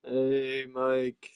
Hey, Mike.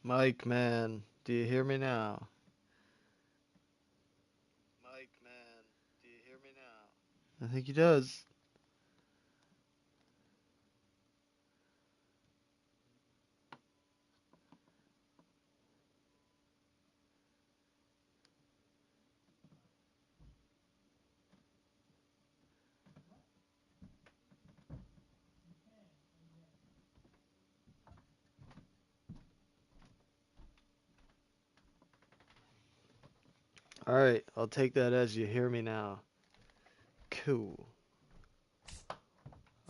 Mike, man, do you hear me now? I think he does. Alright, I'll take that as you hear me now. Cool.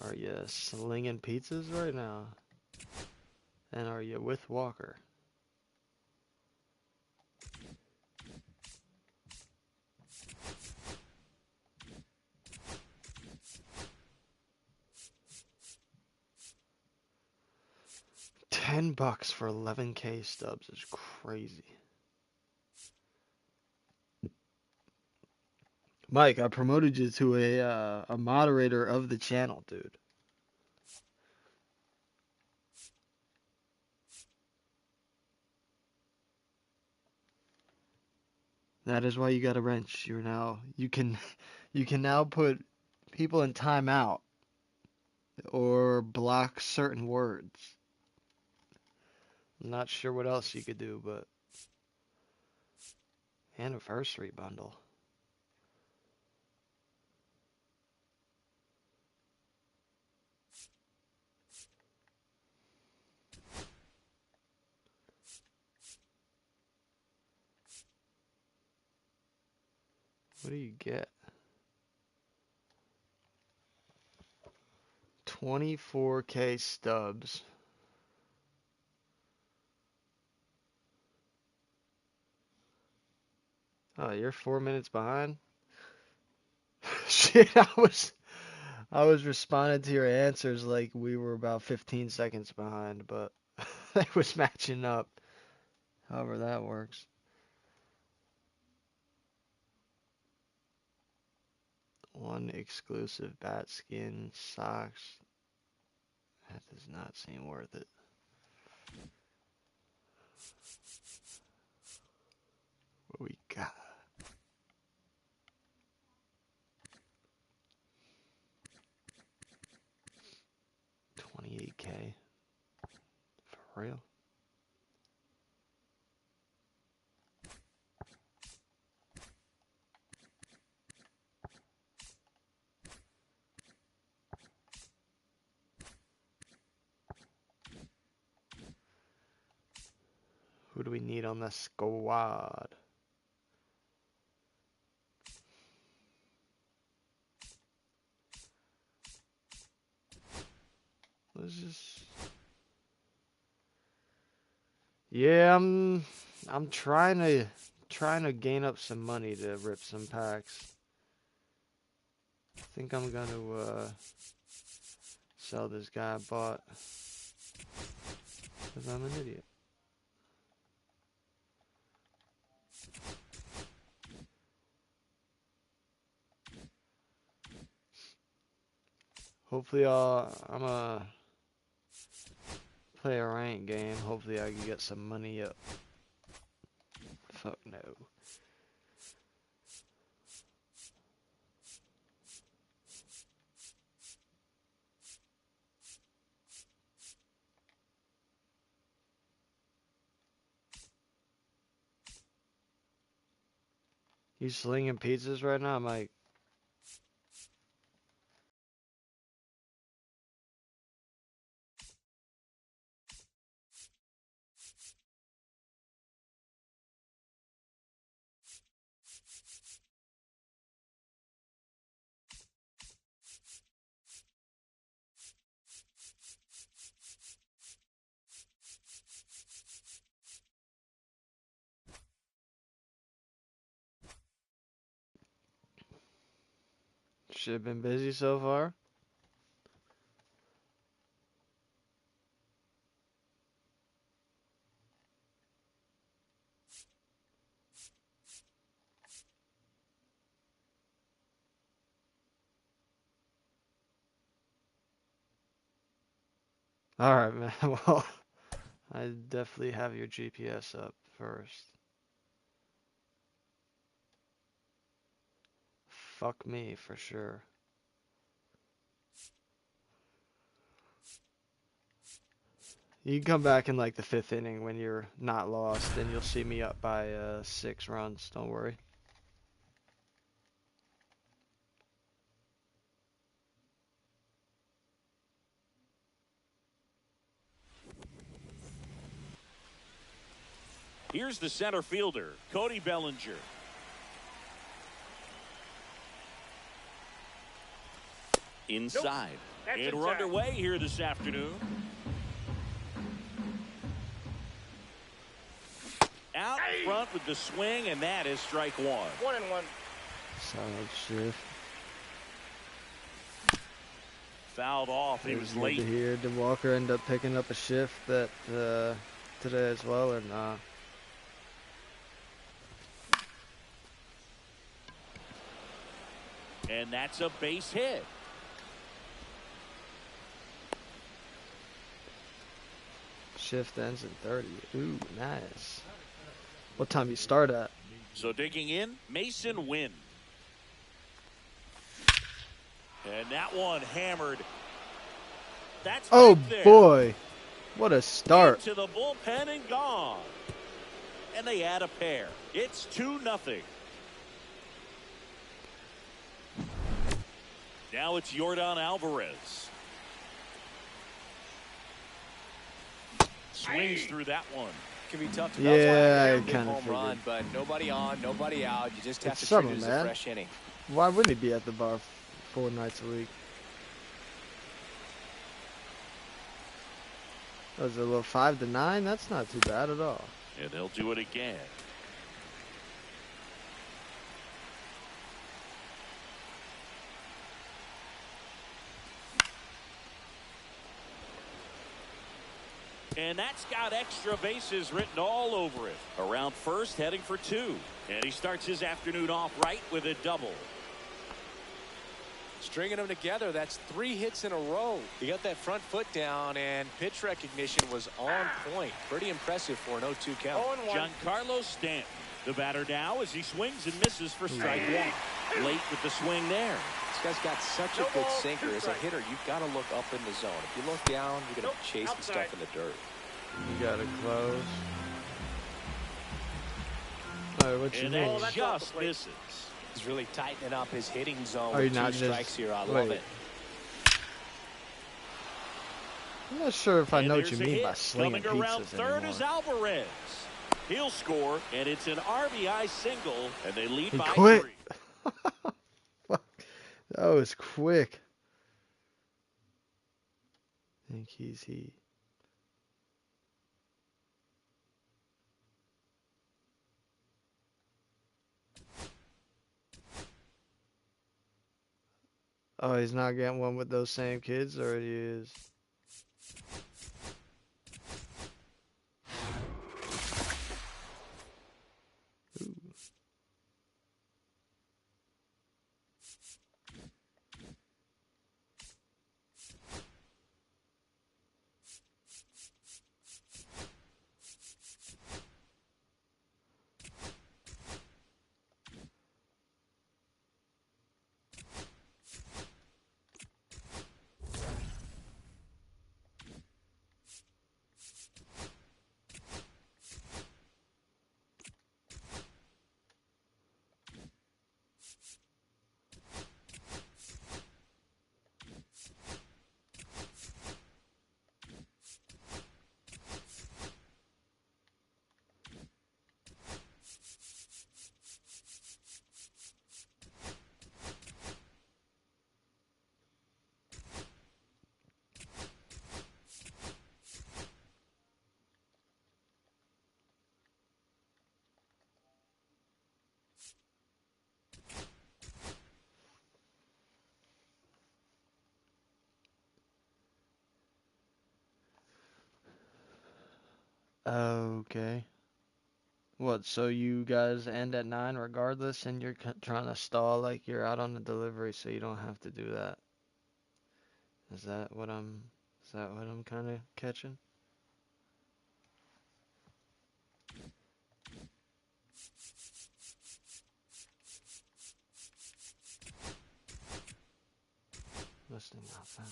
Are you slinging pizzas right now? And are you with Walker? 10 bucks for 11K stubs is crazy. Mike, I promoted you to a moderator of the channel, dude. That is why you got a wrench. You can now put people in timeout or block certain words. I'm not sure what else you could do, but anniversary bundle. What do you get? 24K stubs. Oh, you're 4 minutes behind? Shit, I was responding to your answers like we were about 15 seconds behind, but they was matching up. However that works. One exclusive bat skin socks. That does not seem worth it. What we got? $28K. For real? Who do we need on the squad? Let's just... Yeah, I'm trying to gain up some money to rip some packs. I think I'm gonna sell this guy I bought because I'm an idiot. Hopefully I'm gonna play a rank game. Hopefully I can get some money up. Fuck no. You slinging pizzas right now, Mike? Should have been busy so far. Alright, man. Well, I definitely have your GPS up first. Fuck me, for sure. You can come back in like the 5th inning when you're not lost, and you'll see me up by 6 runs. Don't worry. Here's the center fielder, Cody Bellinger. Inside. Nope. And we're underway here this afternoon. Out front with the swing, and that is strike one. 1-1. Solid shift. Fouled off. He was late. Here, did Walker end up picking up a shift that today as well, or not? And that's a base hit. Shift ends in 30. Ooh, nice. What time you start at? So digging in, Mason Wynn. And that one hammered. That's Oh back there. boy, what a start. To the bullpen and gone. And they add a pair. It's 2-0. Now it's Yordan Alvarez. Swings through that one. can be tough to Yeah, That's why I big kinda home run, but nobody on, nobody out. You just have It's to summer, treat it as man. a fresh inning. Why wouldn't he be at the bar 4 nights a week? That was a little 5-9. That's not too bad at all. And he'll do it again. And that's got extra bases written all over it. Around first, heading for 2. And he starts his afternoon off right with a double. Stringing them together, that's 3 hits in a row. He got that front foot down, and pitch recognition was on point. Pretty impressive for an 0-2 count. Giancarlo Stanton, the batter now as he swings and misses for strike 1. Late with the swing there. This guy's got such a good sinker. As a hitter, you've got to look up in the zone. If you look down, you're going to be chasing stuff in the dirt. You gotta close. Alright, what you And mean? that just misses. He's really tightening up his hitting zone Are you with 2 not just- strikes here. I love wait. it. I'm not sure if I And know what there's you a mean by hit. slinging Coming around pizzas third anymore. is Alvarez. He'll score, and it's an RBI single, and they lead He by quit. 3. Fuck. That was quick. I think he. Oh, he's not getting one with those same kids, or he is. Ooh. Okay. What, so you guys end at 9 regardless, and you're trying to stall like you're out on the delivery so you don't have to do that? Is that what I'm kind of catching? Listening not found.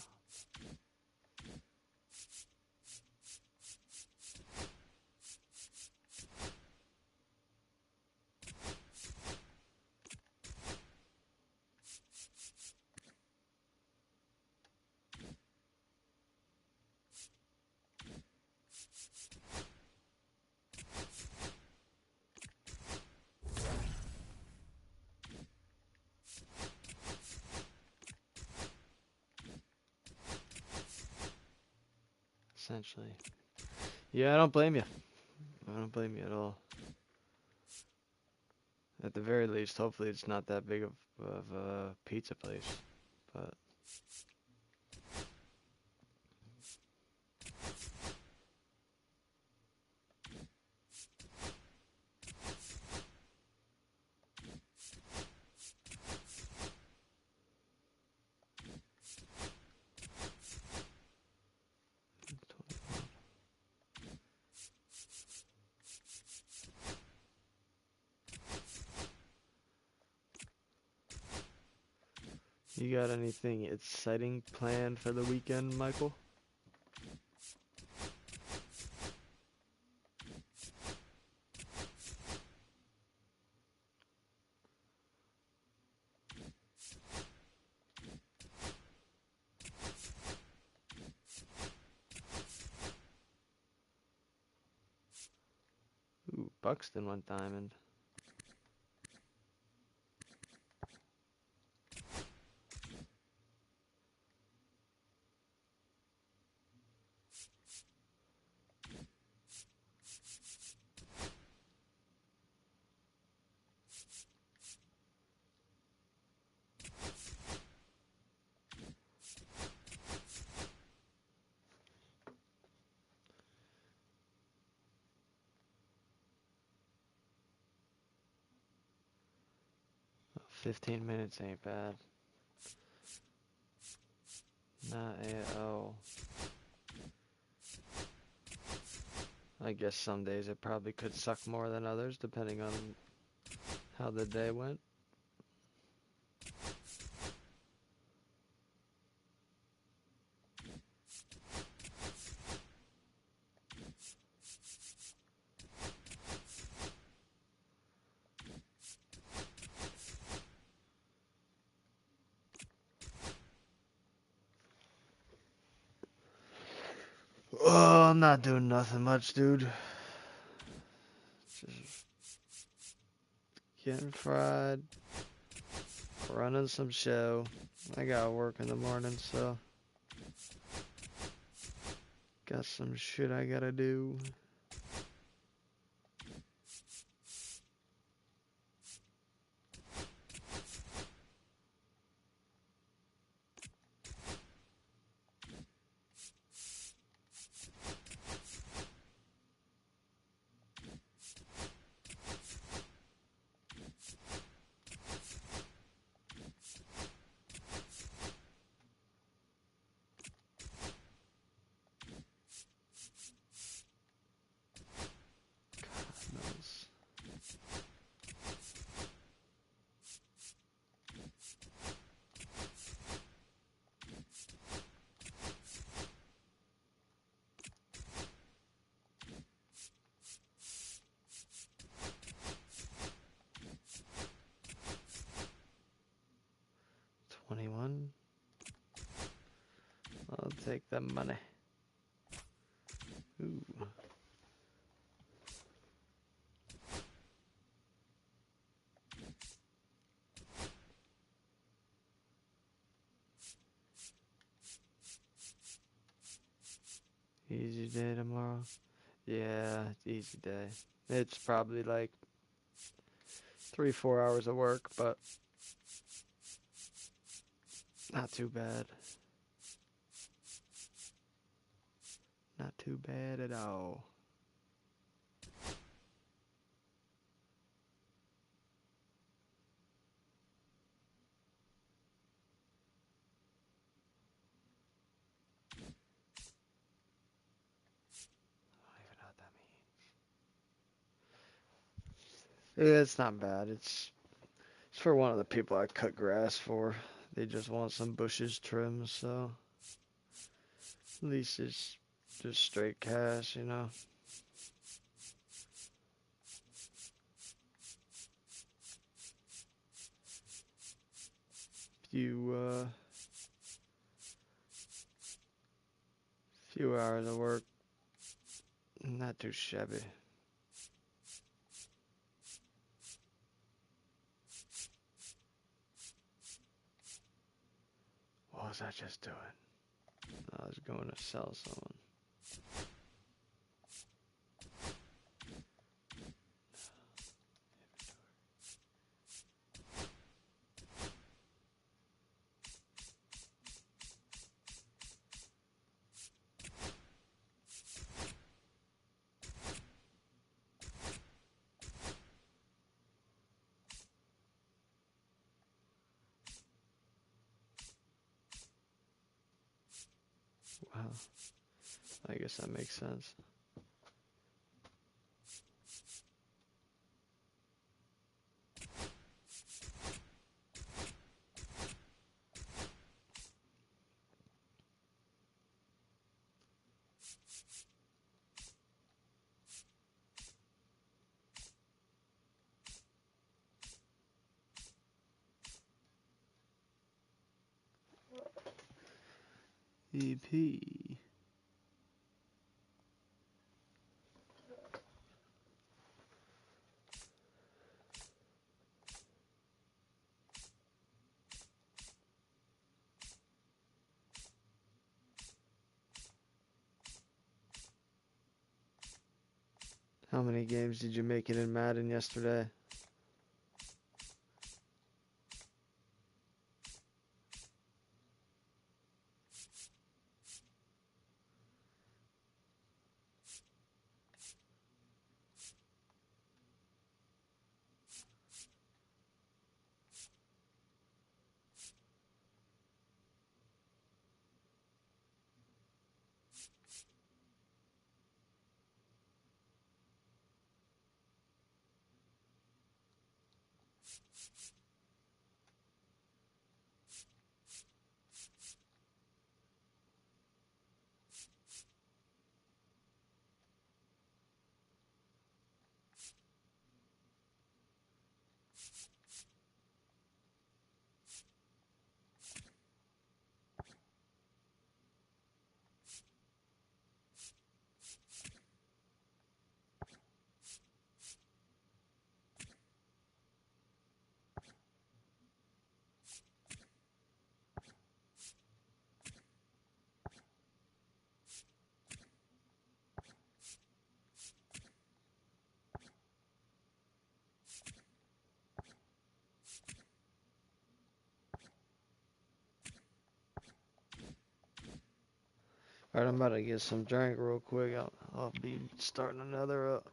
Essentially. Yeah, I don't blame you. I don't blame you at all. At the very least, hopefully it's not that big of a pizza place. But you got anything exciting planned for the weekend, Michael? Buxton went diamond. Oh, 15 minutes ain't bad. Not at all. I guess some days it probably could suck more than others, depending on how the day went. Oh, I'm not doing nothing much, dude. Just getting fried, running some show. I gotta work in the morning, so got some shit I gotta do. God knows. $21. I'll take the money. Ooh. Easy day tomorrow. Yeah, easy day. It's probably like 3-4 hours of work, but not too bad. Not too bad at all. I don't even know what that means. Yeah, it's not bad. It's for one of the people I cut grass for. They just want some bushes trimmed, so at least it's just straight cash, you know. Few few hours of work. Not too shabby. What was I just doing? I was going to sell someone. Wow. I guess that makes sense. EP. How many games did you make it in Madden yesterday? Alright, I'm about to get some drink real quick. I'll be starting another up.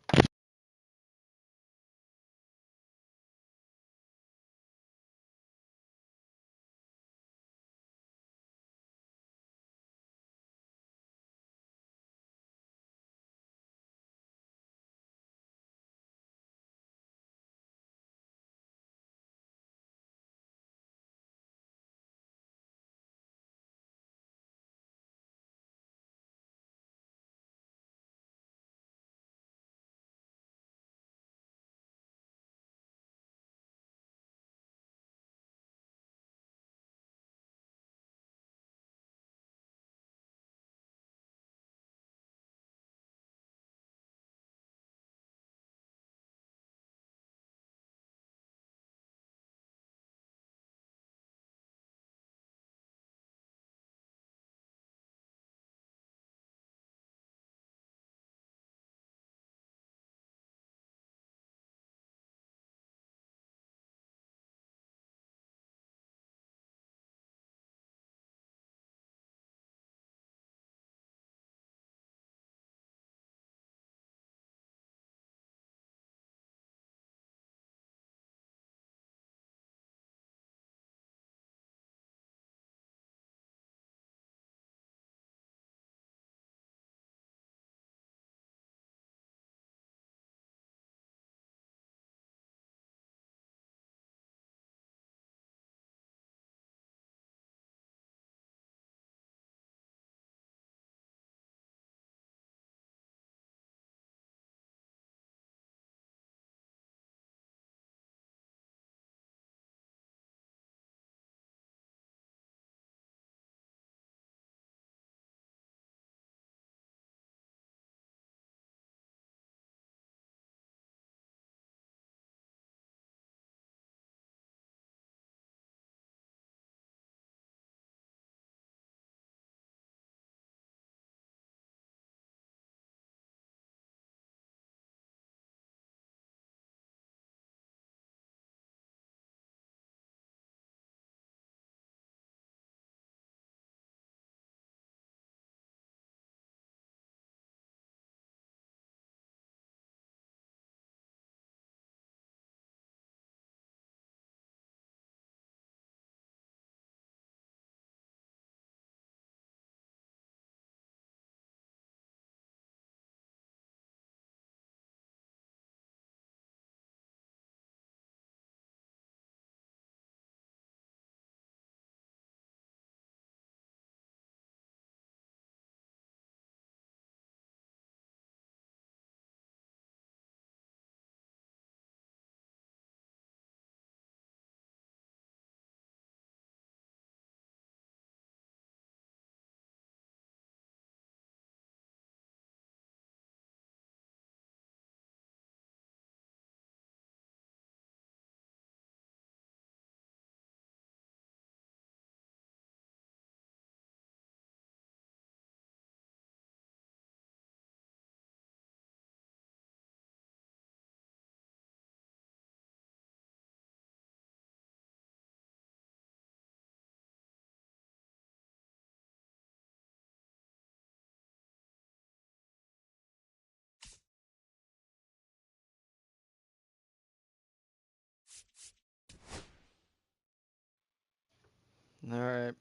All right.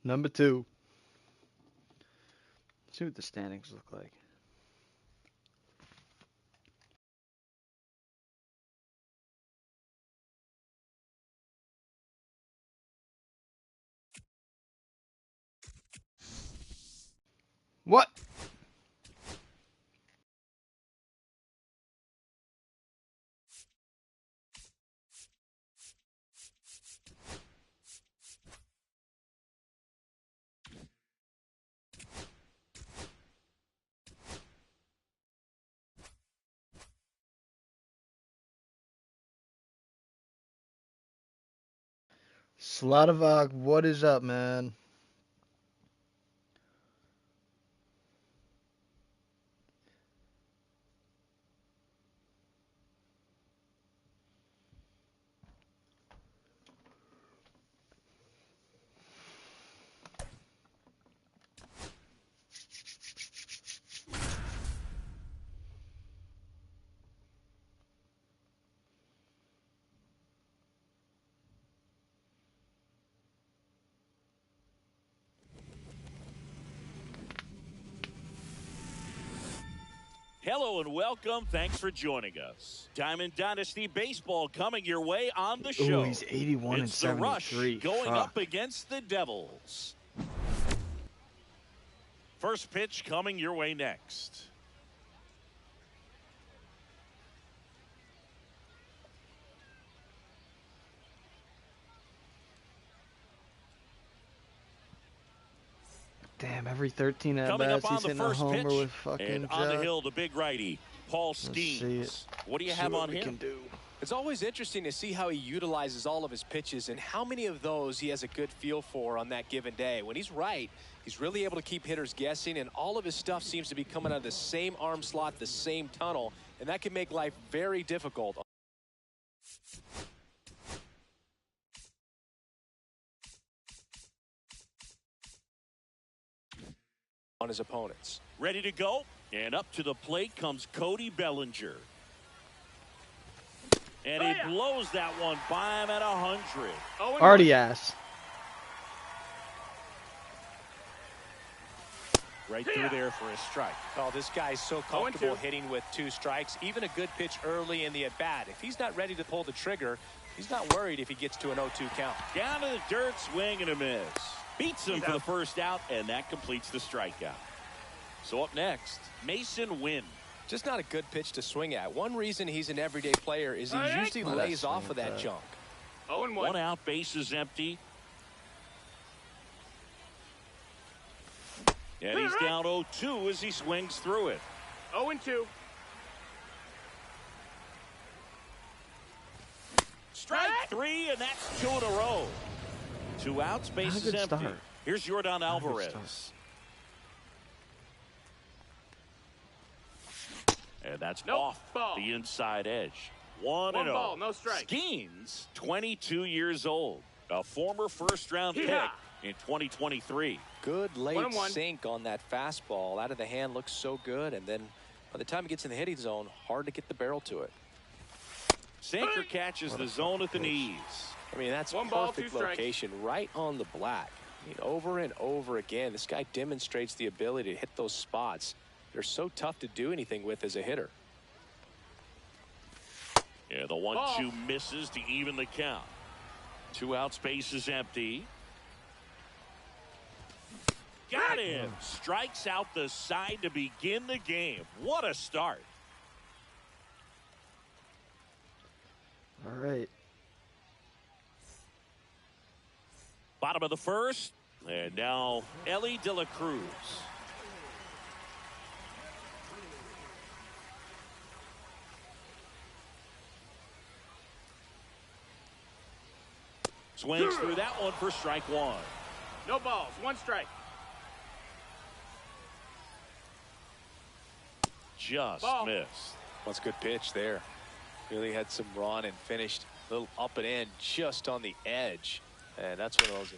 Number 2. Let's see what the standings look like. What? Sladovog, what is up, man? Hello and welcome. Thanks for joining us. Diamond Dynasty Baseball coming your way on the show. Oh, he's 81 it's and the Rush 73. going Fuck. up against the Devils. First pitch coming your way next. Damn, every 13 at Coming up bats, on he's the hitting a first homer pitch, with fucking and on the Jack. hill, the big righty, Paul Let's see it. Skeens. What do you See have what on we him? can do. It's always interesting to see how he utilizes all of his pitches and how many of those he has a good feel for on that given day. When he's right, he's really able to keep hitters guessing, and all of his stuff seems to be coming out of the same arm slot, the same tunnel, and that can make life very difficult on his opponents. Ready to go, and up to the plate comes Cody Bellinger. And he blows that one by him at 100. Artie ass. Right through there for a strike. Oh, this guy's so comfortable hitting with 2 strikes. Even a good pitch early in the at-bat. If he's not ready to pull the trigger, he's not worried if he gets to an 0-2 count. Down to the dirt, swing and a miss. Beats him for the first out, and that completes the strikeout. So up next, Mason Wynn. Just not a good pitch to swing at. One reason he's an everyday player is he usually lays off of that junk. 0-1. 1 out, bases empty. And he's down 0-2 as he swings through it. 0-2. Strike 3, and that's 2 in a row. 2 outs, bases empty. Start. Here's Jordan Alvarez. And that's off the inside edge. 1-0. Ball, no strike. Skeens, 22 years old. A former first-round pick in 2023. Good late 1-1. sink on that fastball. Out of the hand, looks so good. And then by the time he gets in the hitting zone, hard to get the barrel to it. Sinker catches the zone at the knees. I mean, that's 1 ball, perfect 2 strikes. location right on the black. I mean, over and over again, this guy demonstrates the ability to hit those spots. They're so tough to do anything with as a hitter. Yeah, the 1-2 misses to even the count. 2 outs, bases empty. Got him. Strikes out the side to begin the game. What a start. All right. Bottom of the first. And now Ellie De La Cruz. Swings through that one for strike 1. No balls, 1 strike. Just missed. That's a good pitch there. Really had some run and finished a little up and in just on the edge. And that's one of those.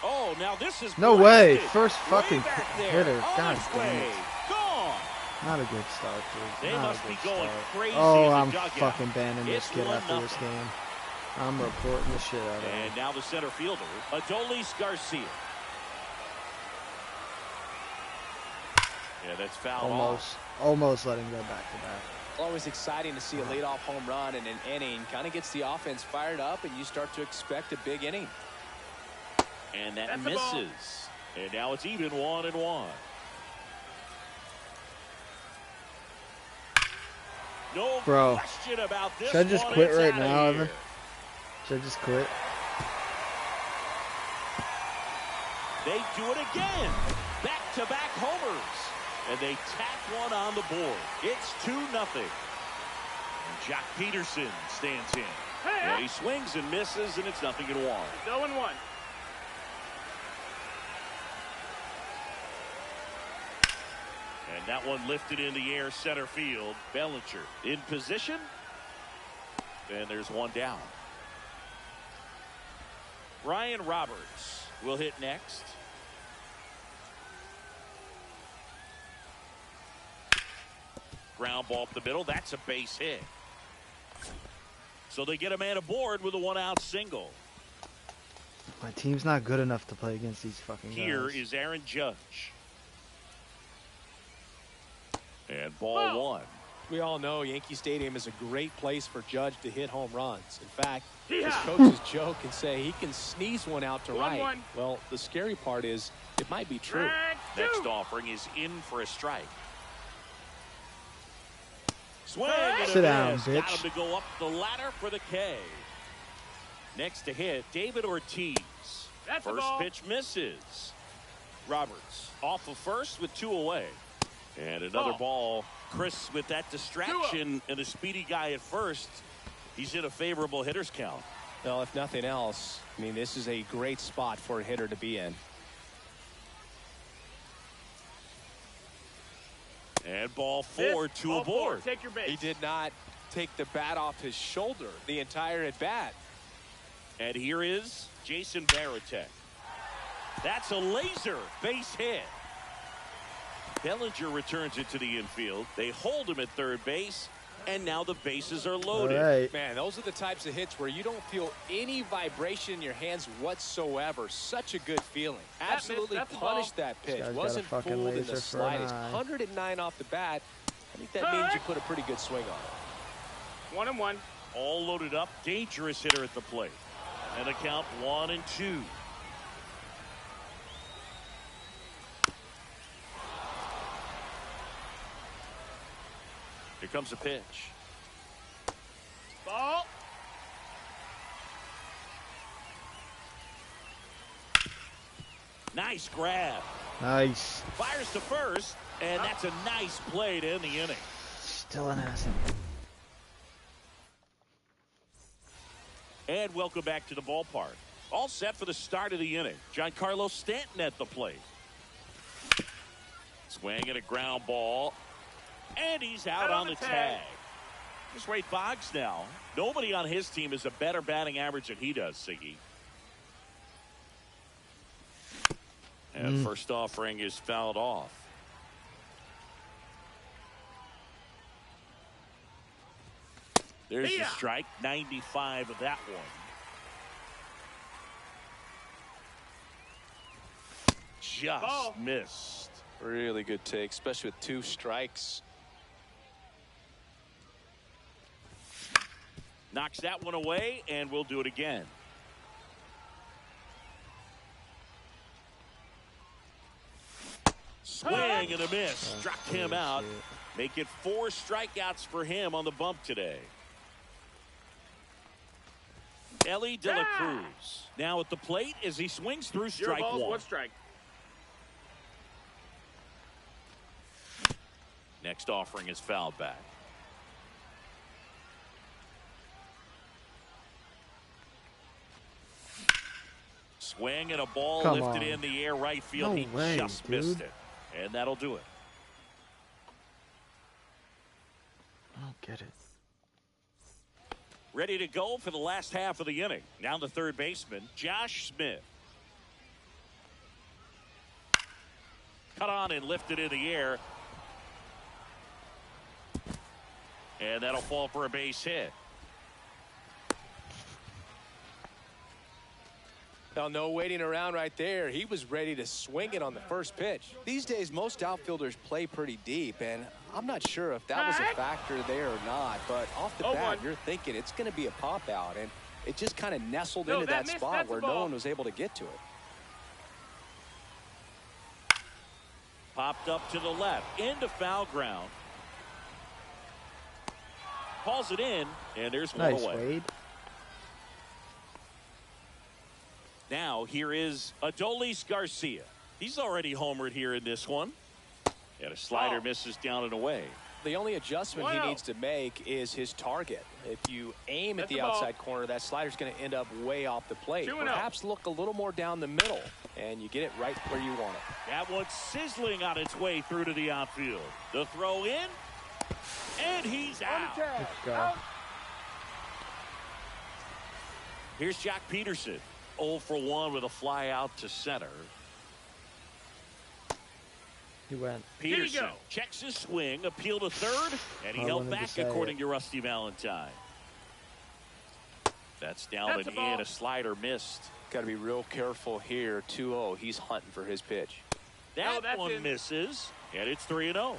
Oh, now this is No way. blasted. First fucking Way back there. hitter. On God its damn way. it. Gone. Not a good start, dude. They Not must a be good going start. crazy Oh, in the I'm dugout. fucking banning this It's kid after 1-0. this game. I'm reporting the shit out of And him. now the center fielder, Adolis Garcia. Yeah, that's fouled off. Almost let him go back to back. Always exciting to see a leadoff home run in an inning. Kind of gets the offense fired up, and you start to expect a big inning. And that misses. And now it's even 1-1. No question about this. Should I just one. quit It's right outta now, here. Evan? Should I just quit? They do it again. Back-to-back homers. And they tack one on the board. It's 2-0. And Jock Peterson stands in. Yeah, he swings and misses, and it's 0-1. It's 0-1. And that one lifted in the air center field. Bellinger in position. And there's one down. Ryan Roberts will hit next. Ground ball up the middle. That's a base hit. So they get a man aboard with a 1-out single. My team's not good enough to play against these fucking guys. Here is Aaron Judge. And ball one. We all know Yankee Stadium is a great place for Judge to hit home runs. In fact, his coaches joke and say he can sneeze one out to right. Well, the scary part is it might be true. Next offering is in for a strike. Swing and Sit a down, miss. bitch. Got him to go up the ladder for the K. Next to hit, David Ortiz. First pitch misses. Roberts off of first with 2 away. And another ball. Chris with that distraction and a speedy guy at first. He's in a favorable hitter's count. Well, if nothing else, I mean, this is a great spot for a hitter to be in. And ball 4, 2 aboard. Take your base. He did not take the bat off his shoulder the entire at bat. And here is Jason Varitek. That's a laser base hit. Bellinger returns it to the infield. They hold him at third base, and now the bases are loaded. All right. Man, those are the types of hits where you don't feel any vibration in your hands whatsoever. Such a good feeling. Absolutely punished that pitch. Wasn't fooled in the slightest. 109 off the bat. I think that means you put a pretty good swing on it. 1-1. All loaded up. Dangerous hitter at the plate. And the count 1-2. Here comes a pitch. Ball. Nice grab. Nice. Fires to first, and that's a nice play to end the inning. Still an asset. And welcome back to the ballpark. All set for the start of the inning. Giancarlo Stanton at the plate. Swinging a ground ball. And he's out on the tag. Just Ray Boggs now. Nobody on his team has a better batting average than he does, Siggy. And first offering is fouled off. There's the strike. 95 of that one. Just missed. Really good take, especially with 2 strikes. Knocks that one away, and we'll do it again. Swing and a miss. Struck him out. Make it 4 strikeouts for him on the bump today. Ellie De La Cruz now at the plate as he swings through strike 1. 1 strike. Next offering is fouled back. Swing and a ball lifted in the air right field. He just missed it. And that'll do it. I don't get it. Ready to go for the last half of the inning. Now the third baseman, Josh Smith. Cut on and lifted in the air. And that'll fall for a base hit. Well, no waiting around right there. He was ready to swing it on the first pitch. These days, most outfielders play pretty deep, and I'm not sure if that was a factor there or not. But off the bat, you're thinking it's going to be a pop out, and it just kind of nestled into that spot where no one was able to get to it. Popped up to the left, into foul ground. Calls it in, and there's one Nice, away. Wade. Now here is Adolis Garcia. He's already homered here in this one. And a slider misses down and away. The only adjustment he needs to make is his target. If you aim at the outside corner, that slider's going to end up way off the plate. Perhaps look a little more down the middle, and you get it right where you want it. That one's sizzling on its way through to the outfield. The throw in, and he's out. Let's go. Here's Jack Peterson. 0 for 1 with a fly out to center. He went. Peterson checks his swing, appeal to third, and he held back according to Rusty Valentine. That's down and in. A slider missed. Got to be real careful here. 2-0. He's hunting for his pitch. That one misses, and it's 3-0.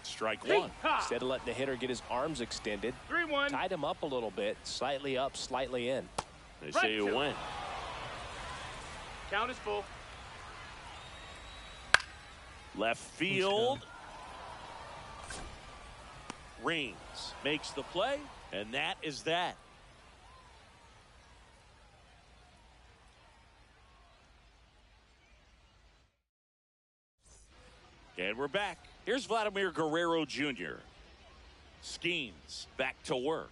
Strike one. Instead of letting the hitter get his arms extended, 3-1. tied him up a little bit, slightly up, slightly in. They say you win. Count is full. Left field. Reigns makes the play, and that is that. And we're back. Here's Vladimir Guerrero Jr. Skeens back to work.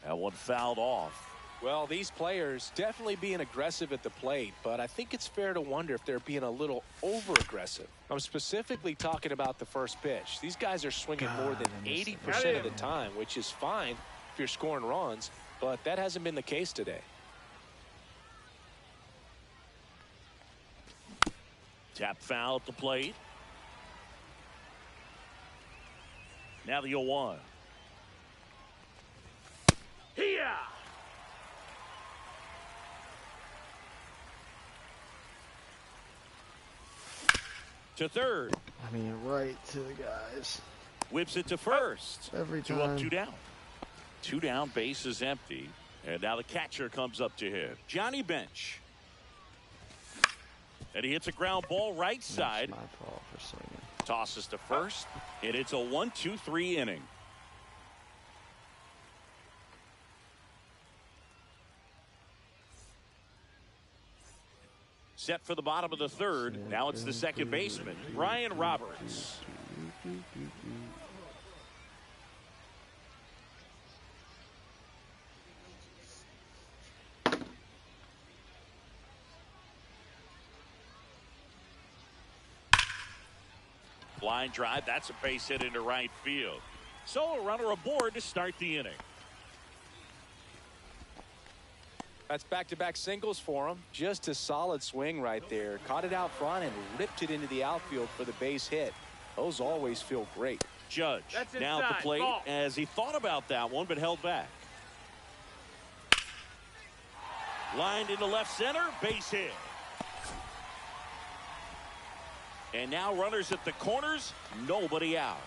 That one fouled off. Well, these players definitely being aggressive at the plate, but I think it's fair to wonder if they're being a little over-aggressive. I'm specifically talking about the first pitch. These guys are swinging more than 80% of the time, which is fine if you're scoring runs, but that hasn't been the case today. Tap foul at the plate. Now the 0-1. Here. To third. I mean, right to the guys. Whips it to first. Every 2 up, time. 2 down. 2 down, base is empty. And now the catcher comes up to him. Johnny Bench. And he hits a ground ball right side. That's my fault for swinging. Tosses to first. And it's a 1-2-3 inning. Set for the bottom of the third. Now it's the second baseman, Ryan Roberts. Line drive. That's a base hit into right field. So a runner aboard to start the inning. That's back-to-back singles for him. Just a solid swing right there. Caught it out front and ripped it into the outfield for the base hit. Those always feel great. Judge now at the plate as he thought about that one but held back. Lined into left center. Base hit. And now runners at the corners. Nobody out.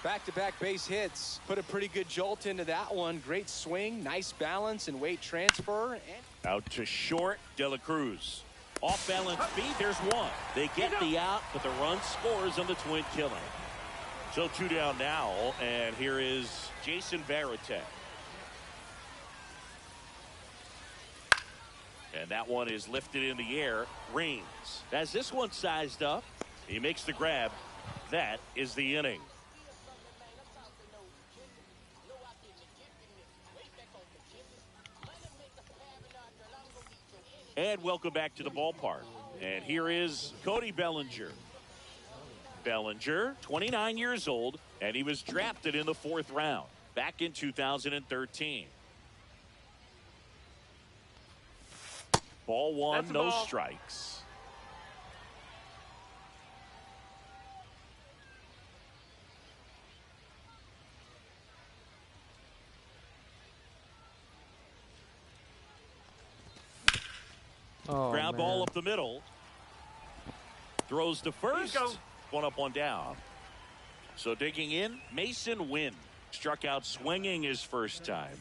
Back-to-back base hits. Put a pretty good jolt into that one. Great swing, nice balance and weight transfer. And out to short. De La Cruz. Off balance feed. There's one. They get the out, but the run scores on the twin killing. So 2 down now, and here is Jason Varitek. And that one is lifted in the air. Reigns. As this one sized up, he makes the grab. That is the inning. And welcome back to the ballpark. And here is Cody Bellinger. Bellinger, 29 years old, and he was drafted in the 4th round back in 2013. Ball one, no strikes. Fly ball up the middle. Throws to first. One up, one down. So digging in, Mason Wynn. Struck out swinging his first time.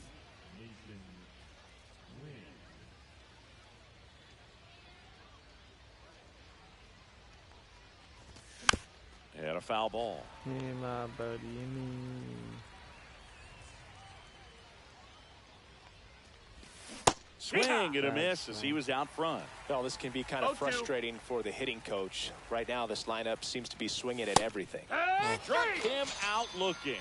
And a foul ball. Hey, my buddy, me. Swing and a miss as he was out front. Well, this can be kind of frustrating for the hitting coach. Right now, this lineup seems to be swinging at everything. Struck him out looking.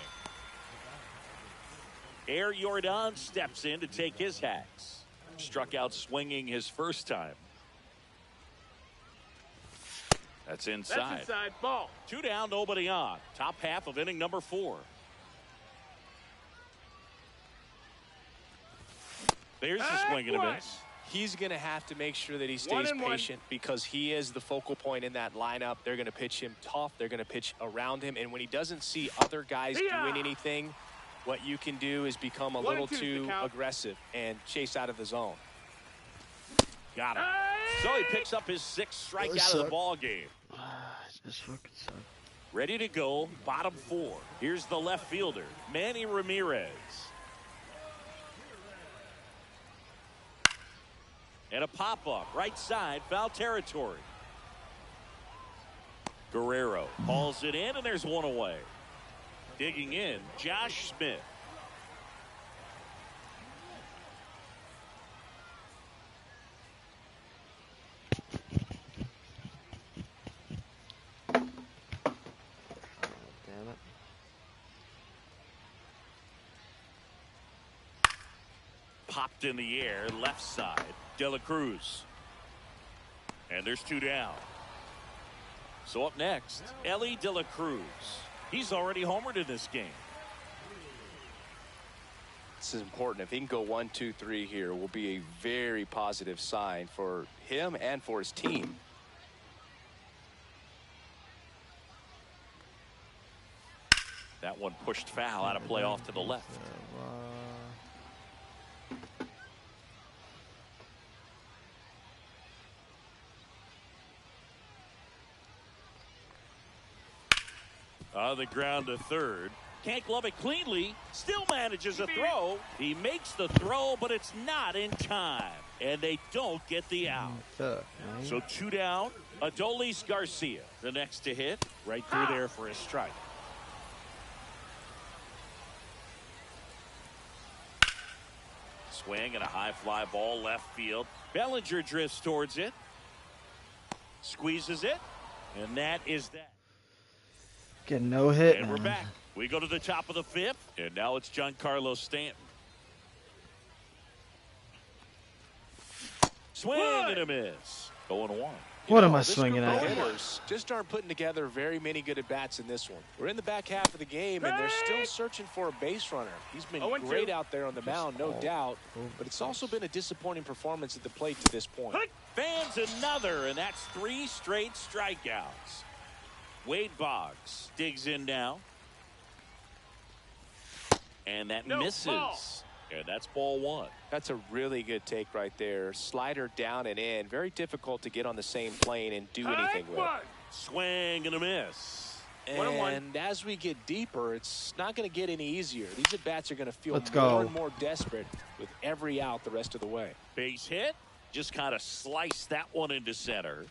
Air Jordan steps in to take his hacks. Struck out swinging his first time. That's inside. That's inside. Ball. 2 down, nobody on. Top half of inning number 4. There's the swing and a miss. He's going to have to make sure that he stays patient because he is the focal point in that lineup. They're going to pitch him tough. They're going to pitch around him. And when he doesn't see other guys doing anything, what you can do is become a little too aggressive and chase out of the zone. Got him. So he picks up his 6th strikeout of the ball game. Just fucking suck. Ready to go, bottom 4. Here's the left fielder, Manny Ramirez. And a pop-up, right side, foul territory. Guerrero hauls it in, and there's one away. Digging in, Josh Smith. Damn it. Popped in the air, left side. De La Cruz. And there's 2 down. So up next, Ellie De La Cruz. He's already homered in this game. This is important. If he can go 1, 2, 3 here, will be a very positive sign for him and for his team. That one pushed foul out of play off to the left. On the ground to third. Can't glove it cleanly. Still manages a throw. He makes the throw, but it's not in time. And they don't get the out. So 2 down. Adolis Garcia, the next to hit. Right through there for a strike. Swing and a high fly ball left field. Bellinger drifts towards it. Squeezes it. And that is that. Get no hit. And we're back. We go to the top of the 5th. And now it's Giancarlo Stanton. Swing and a miss. 0-1. What am I swinging at? Hitters just aren't putting together very many good at-bats in this one. We're in the back half of the game, and they're still searching for a base runner. He's been great out there on the mound, no doubt, but it's also been a disappointing performance at the plate to this point. Fans another, and that's 3 straight strikeouts. Wade Boggs digs in now. And that misses. Ball. And that's ball 1. That's a really good take right there. Slider down and in. Very difficult to get on the same plane and do anything with. Swing and a miss. And as we get deeper, it's not going to get any easier. These at-bats are going to feel more and more desperate with every out the rest of the way. Base hit. Just kind of sliced that one into center.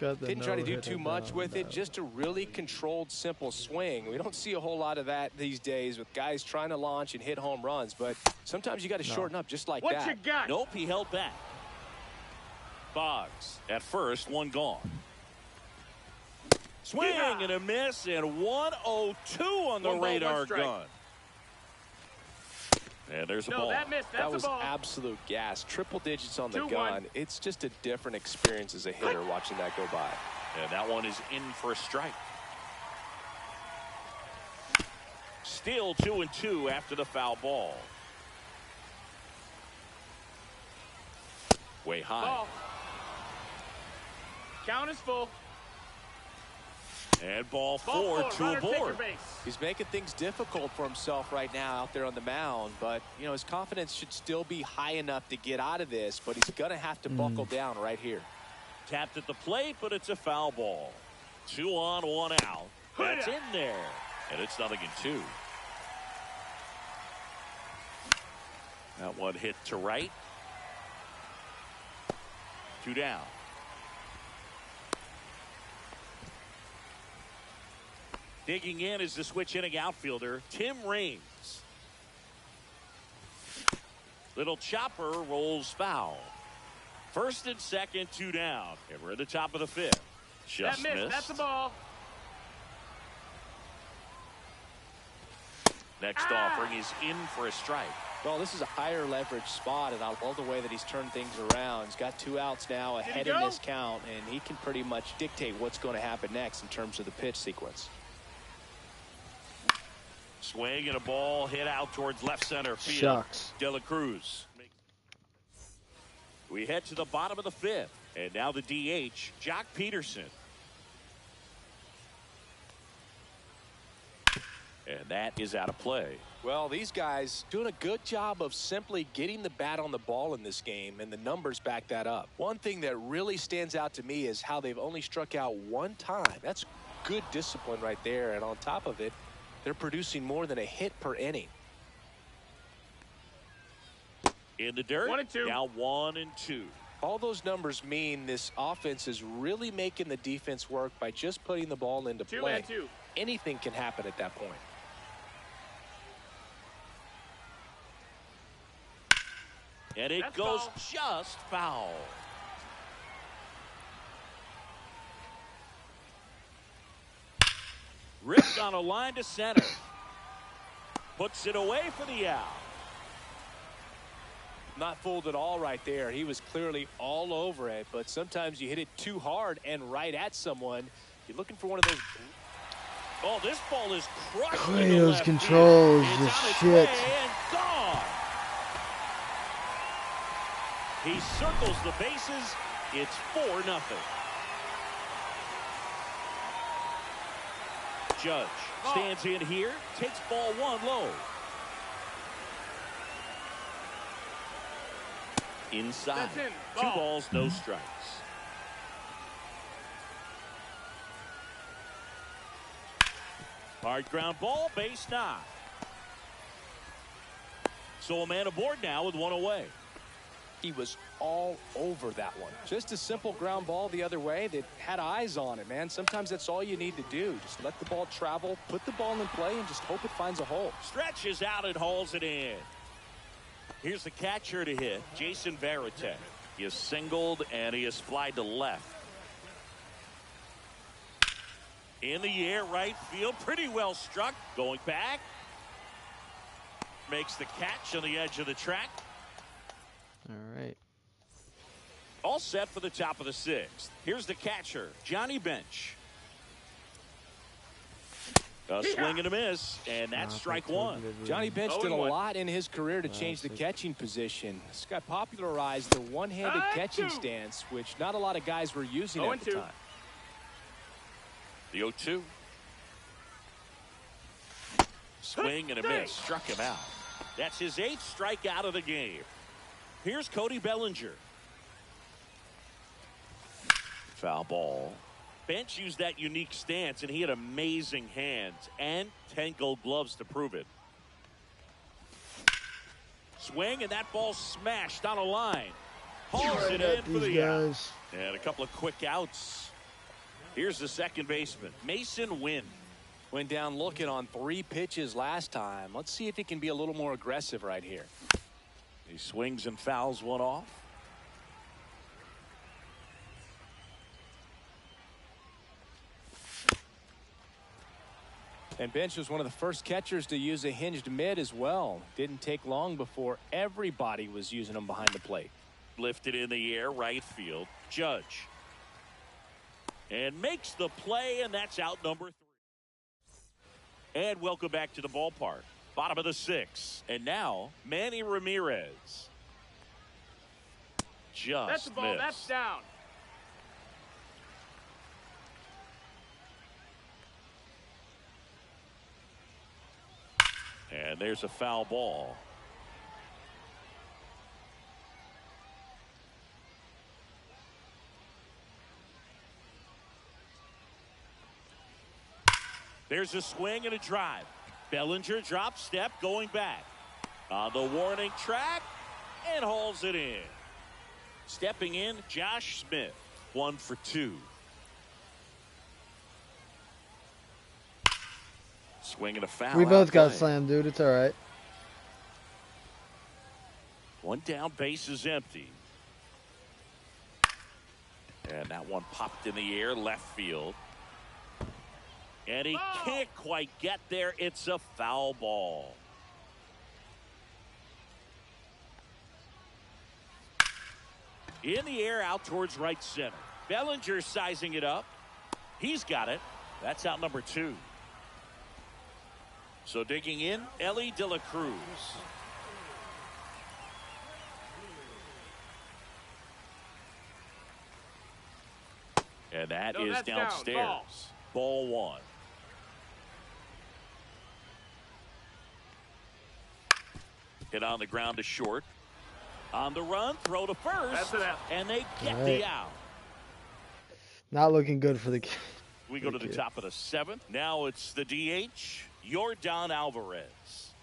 Didn't try to do too much with it, just a really controlled, simple swing. We don't see a whole lot of that these days with guys trying to launch and hit home runs, but sometimes you got to shorten up just like that. What you got? Nope, he held back. Boggs at first, one gone. Swing and a miss, and 102 on the radar gun. And there's a ball. That was absolute gas. Triple digits on the gun. It's just a different experience as a hitter watching that go by. And that one is in for a strike. Still 2-2 after the foul ball. Way high. Ball. Count is full. And ball Ball four to runner, a take your board. base. He's making things difficult for himself right now out there on the mound, but you know his confidence should still be high enough to get out of this, but he's gonna have to buckle down right here. Tapped at the plate, but it's a foul ball. 2 on, 1 out. That's in there. And it's 0-2. That one hit to right. 2 down. Digging in is the switch inning outfielder, Tim Raines. Little chopper rolls foul. First and second, 2 down. And we're at the top of the 5th. Just That missed. That's a ball. Next offering is in for a strike. Well, this is a higher leverage spot, and I love the way that he's turned things around. He's got 2 outs now ahead in this count, and he can pretty much dictate what's going to happen next in terms of the pitch sequence. Swing and a ball hit out towards left center field. Shucks. De La Cruz. We head to the bottom of the 5th, and now the DH, Jock Peterson. And that is out of play. Well, these guys doing a good job of simply getting the bat on the ball in this game, and the numbers back that up. One thing that really stands out to me is how they've only struck out 1 time. That's good discipline right there, and on top of it, they're producing more than a hit per inning. In the dirt, 1 and 2. now 1 and 2. All those numbers mean this offense is really making the defense work by just putting the ball into 2 play. and 2. Anything can happen at that point. And it That's goes foul. just foul. Ripped on a line to center. Puts it away for the out. Not fooled at all right there. He was clearly all over it, but sometimes you hit it too hard and right at someone. You're looking for one of those. Oh, this ball is crushed. into Kratos left controls field. the It's on its shit. way and gone. He circles the bases. It's 4-0. Judge stands in here, takes ball 1 low. Inside. That's in. 2 Ball. balls, no strikes. Hard ground ball, base knock. So a man aboard now with 1 away. He was all over that one. Just a simple ground ball the other way that had eyes on it, man. Sometimes that's all you need to do. Just let the ball travel, put the ball in play, and just hope it finds a hole. Stretches out and hauls it in. Here's the catcher to hit, Jason Varitek. He is singled and he is flied to left. In the air, right field, pretty well struck. Going back. Makes the catch on the edge of the track. All right. All set for the top of the 6th. Here's the catcher, Johnny Bench. A swing and a miss, and that's strike 1. Johnny Bench did a lot in his career to change the catching position. This guy popularized the one-handed catching stance, which not a lot of guys were using at the time. The 0-2. Swing and a miss. Struck him out. That's his 8th strikeout of the game. Here's Cody Bellinger. Foul ball. Bench used that unique stance, and he had amazing hands and 10 gold gloves to prove it. Swing, and that ball smashed on a line. Hauls it in for the out. And a couple of quick outs. Here's the second baseman, Mason Wynn. Went down looking on 3 pitches last time. Let's see if he can be a little more aggressive right here. He swings and fouls one off. And Bench was one of the first catchers to use a hinged mid as well. Didn't take long before everybody was using them behind the plate. Lifted in the air, right field. Judge. And makes the play, and that's out number 3. And welcome back to the ballpark. Bottom of the 6th. And now, Manny Ramirez. Just That's the ball. missed. That's down. And there's a foul ball. There's a swing and a drive. Bellinger drop step going back. On the warning track and hauls it in. Stepping in, Josh Smith. 1 for 2. Swing and a foul. We both got slammed, dude. It's all right. One down, base is empty. And that one popped in the air, left field. And he can't quite get there. It's a foul ball. In the air, out towards right center. Bellinger sizing it up. He's got it. That's out number 2. So digging in, Ellie De La Cruz. And that is downstairs. Ball 1. Hit on the ground to short. On the run, throw to first. And they get the out. Not looking good for the kid. We go to the top of the 7th. Now it's the DH, Yordan Alvarez.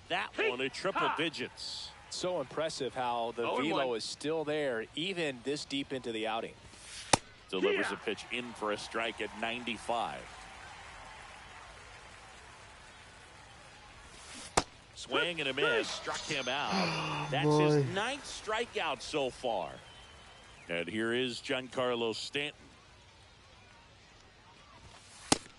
That one at triple digits. So impressive how the velo is still there, even this deep into the outing. Delivers a pitch in for a strike at 95. Swing and a miss. Struck him out. That's his 9th strikeout so far. And here is Giancarlo Stanton.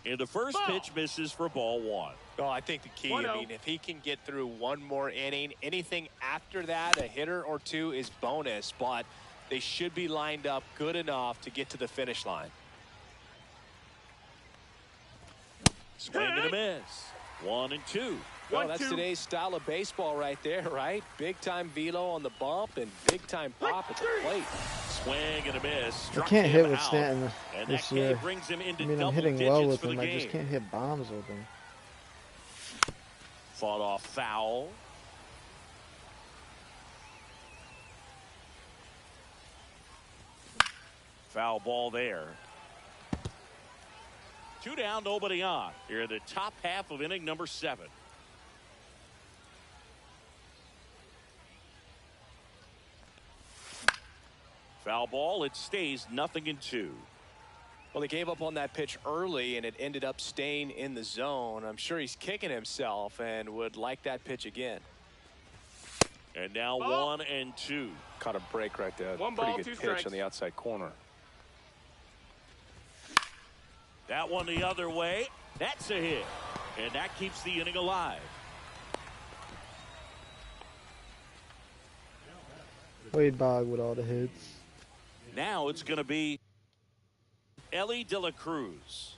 And the first pitch misses for ball 1. Oh, I think the key, I mean, if he can get through one more inning, anything after that, a hitter or 2 is bonus, but they should be lined up good enough to get to the finish line. Swing and a miss. 1 and 2. Well, that's today's style of baseball right there, right? Big time velo on the bump and big time pop at the plate. Swing and a miss. I can't hit with Stanton this year. Brings him into I mean, I'm hitting well with him. I just can't hit bombs with him. Fought off foul. Foul ball there. 2 down, nobody on. Here in the top half of inning number 7. Foul ball. It stays 0-2. Well, he gave up on that pitch early, and it ended up staying in the zone. I'm sure he's kicking himself and would like that pitch again. And now 1 and 2. Caught a break right there. One Pretty ball, good 2 pitch strikes. on the outside corner. That one the other way. That's a hit. And that keeps the inning alive. Wade Bogg with all the hits. Now it's going to be Ellie De La Cruz.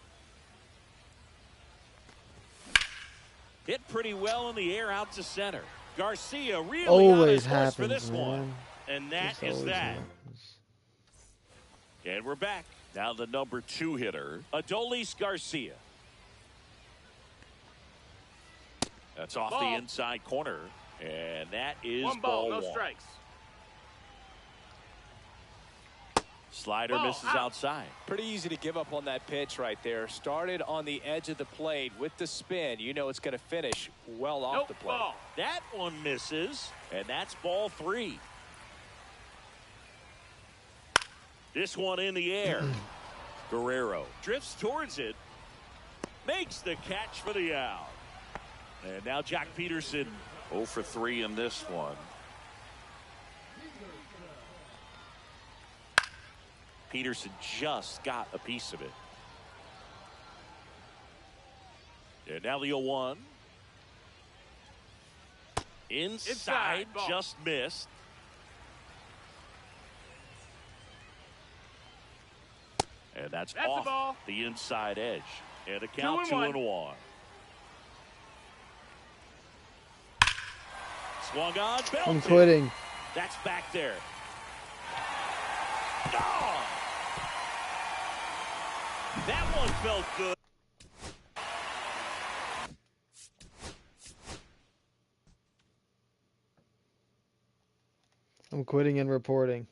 Hit pretty well in the air out to center. Garcia really Always got his horse for happens, this man. one. And that This is always that. happens. And we're back. Now the number 2 hitter, Adolis Garcia. That's off the inside corner. And that is 1 ball, ball no 1. strikes. Slider misses outside. Pretty easy to give up on that pitch right there. Started on the edge of the plate with the spin. You know it's going to finish well off the plate. Ball. That one misses, and that's ball 3. This one in the air. Guerrero drifts towards it, makes the catch for the out. And now Jack Peterson 0 for 3 in this one. Peterson just got a piece of it. And now the 0-1. Inside just missed. And that's off the inside edge. And a count 2-1. Swung on, belted. I'm quitting. That's back there. Oh! That one felt good. I'm quitting and reporting.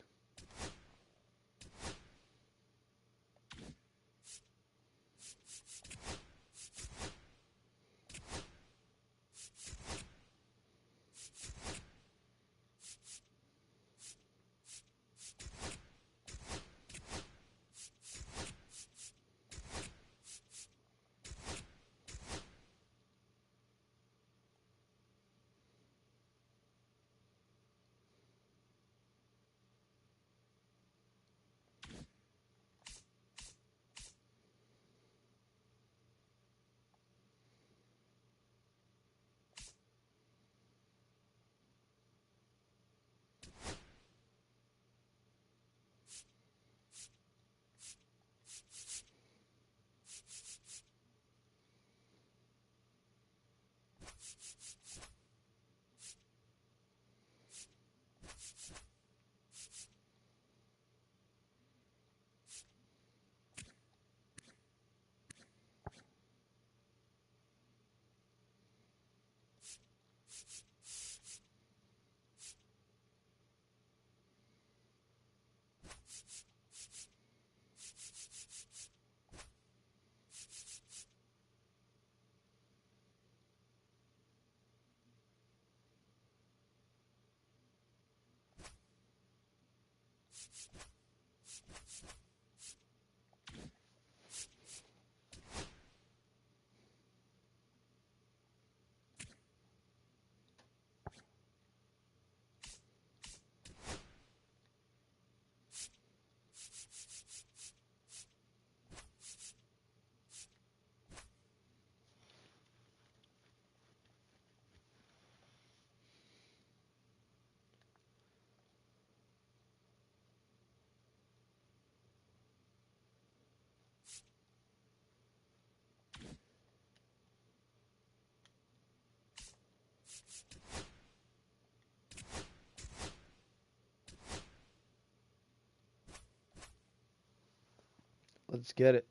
Let's get it.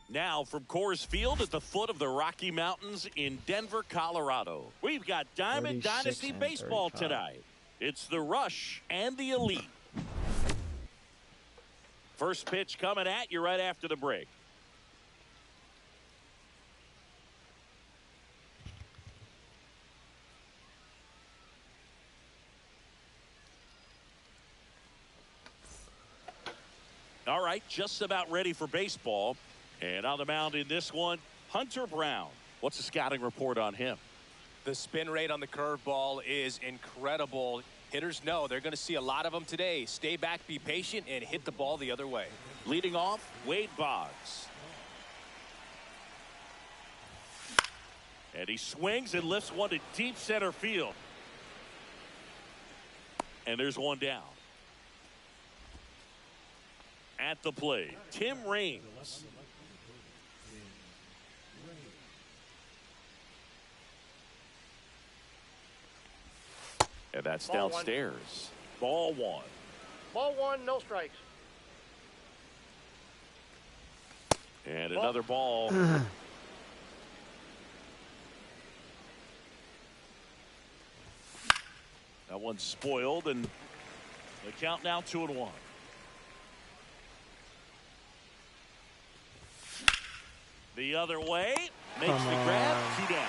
Now from Coors Field at the foot of the Rocky Mountains in Denver, Colorado. We've got Diamond 36 Dynasty and Baseball 35. tonight. It's the Rush and the Elite. First pitch coming at you right after the break. All right, just about ready for baseball. And on the mound in this one, Hunter Brown. What's the scouting report on him? The spin rate on the curveball is incredible. Hitters know they're going to see a lot of them today. Stay back, be patient, and hit the ball the other way. Leading off, Wade Boggs. And he swings and lifts one to deep center field. And there's one down. At the plate, Tim Raines. And that's Ball downstairs. Ball one. Ball one, no strikes. And another ball. That one's spoiled, and the count now 2-1. The other way, makes the grab, 2 down.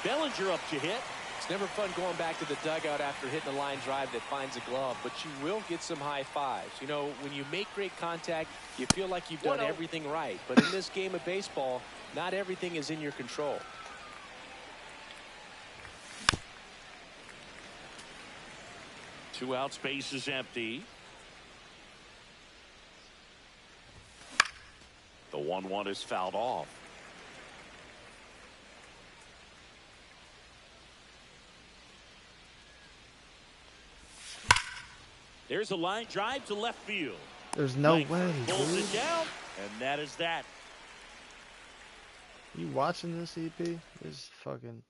Bellinger up to hit. It's never fun going back to the dugout after hitting a line drive that finds a glove, but you will get some high fives. You know, when you make great contact, you feel like you've done everything right. But in this game of baseball, not everything is in your control. 2 outs, base is empty. The 1-1 is fouled off. There's a line drive to left field. There's no Langford way, pulls dude. it down, and that is that. You watching this, EP? This fucking...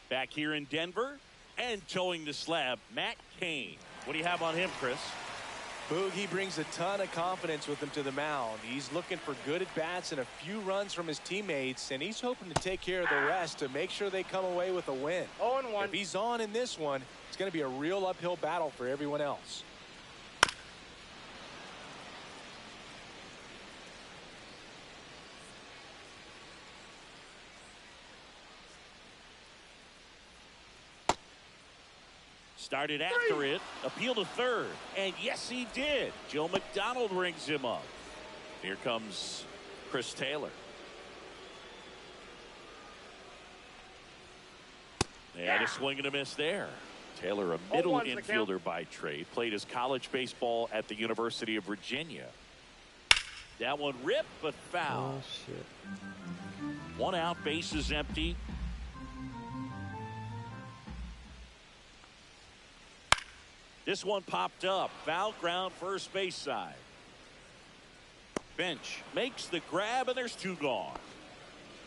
Back here in Denver, and towing the slab, Matt Cain. What do you have on him, Chris? Boog, he brings a ton of confidence with him to the mound. He's looking for good at-bats and a few runs from his teammates, and he's hoping to take care of the rest to make sure they come away with a win. 0-1. If he's on in this one, it's going to be a real uphill battle for everyone else. Started after it, appeal to third, and yes, he did. Joe McDonald rings him up. Here comes Chris Taylor. And a swing and a miss there. Taylor, a middle infielder by trade, played his college baseball at the University of Virginia. That one ripped, but foul. Oh, shit. 1 out, base is empty. This one popped up. Foul ground, first base side. Bench makes the grab, and there's 2 gone.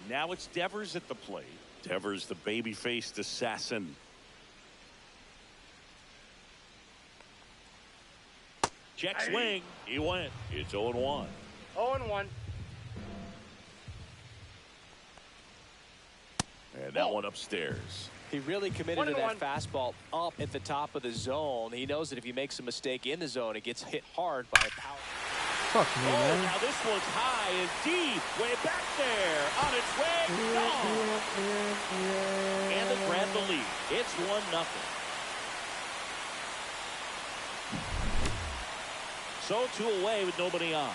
Now it's Devers at the plate. Devers, the baby-faced assassin. Check swing. He went. It's 0-1. 0-1. And that one upstairs. He really committed to that fastball up at the top of the zone. He knows that if he makes a mistake in the zone, it gets hit hard by a power. Fuck me, man. Now this one's high and deep. Way back there. On its way. Gone. And they grab the lead. It's 1-0. So 2 away with nobody on.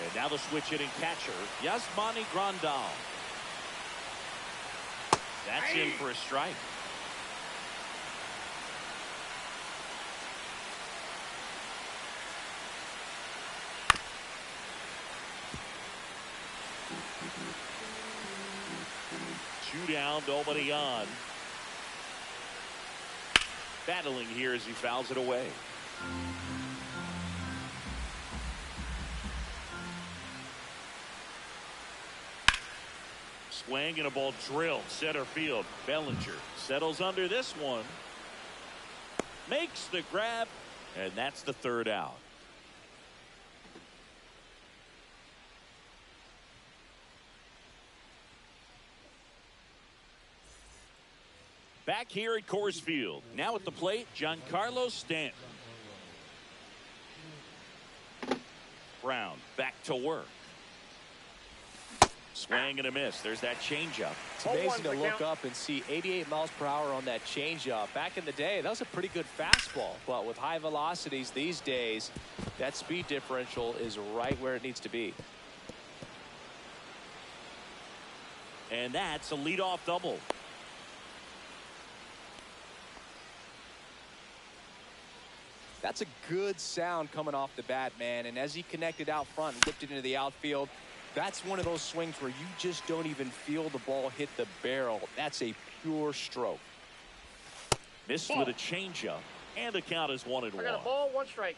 And now the switch hitting catcher, Yasmani Grandal. That's in for a strike. Two down, nobody on. Battling here as he fouls it away. Swing and a ball drilled center field. Bellinger settles under this one. Makes the grab, and that's the 3rd out. Back here at Coors Field. Now at the plate, Giancarlo Stanton. Brown back to work. Swing and a miss. There's that changeup. It's amazing to look up and see 88 miles per hour on that changeup. Back in the day, that was a pretty good fastball. But with high velocities these days, that speed differential is right where it needs to be. And that's a leadoff double. That's a good sound coming off the bat, man. And as he connected out front and whipped it into the outfield, that's one of those swings where you just don't even feel the ball hit the barrel. That's a pure stroke. Missed with a changeup, and the count is 1-1. I got a ball, 1 strike.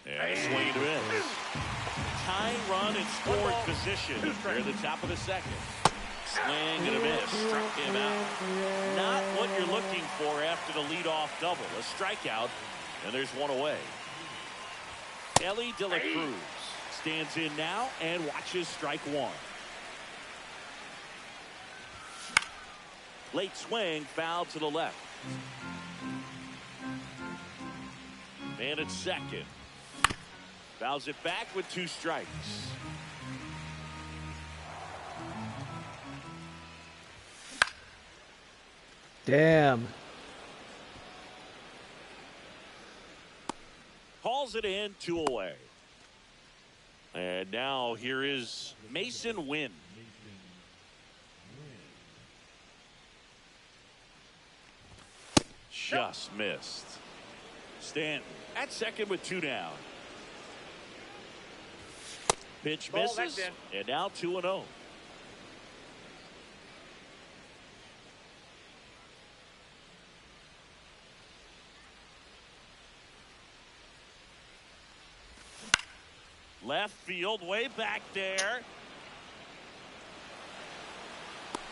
And a swing and a miss. Tying run in scoring position near the top of the 2nd. Swing and a miss. Struck him out. Not what you're looking for after the leadoff double. A strikeout, and there's 1 away. Ellie De La Cruz stands in now and watches strike 1. Late swing, foul to the left. Man at second. Fouls it back with 2 strikes. Damn. Calls it in, 2 away. And now here is Mason Wynn. Just missed. Stanton at second with 2 down. Pitch Ball, misses, that's in. and now 2-0. Left field, way back there.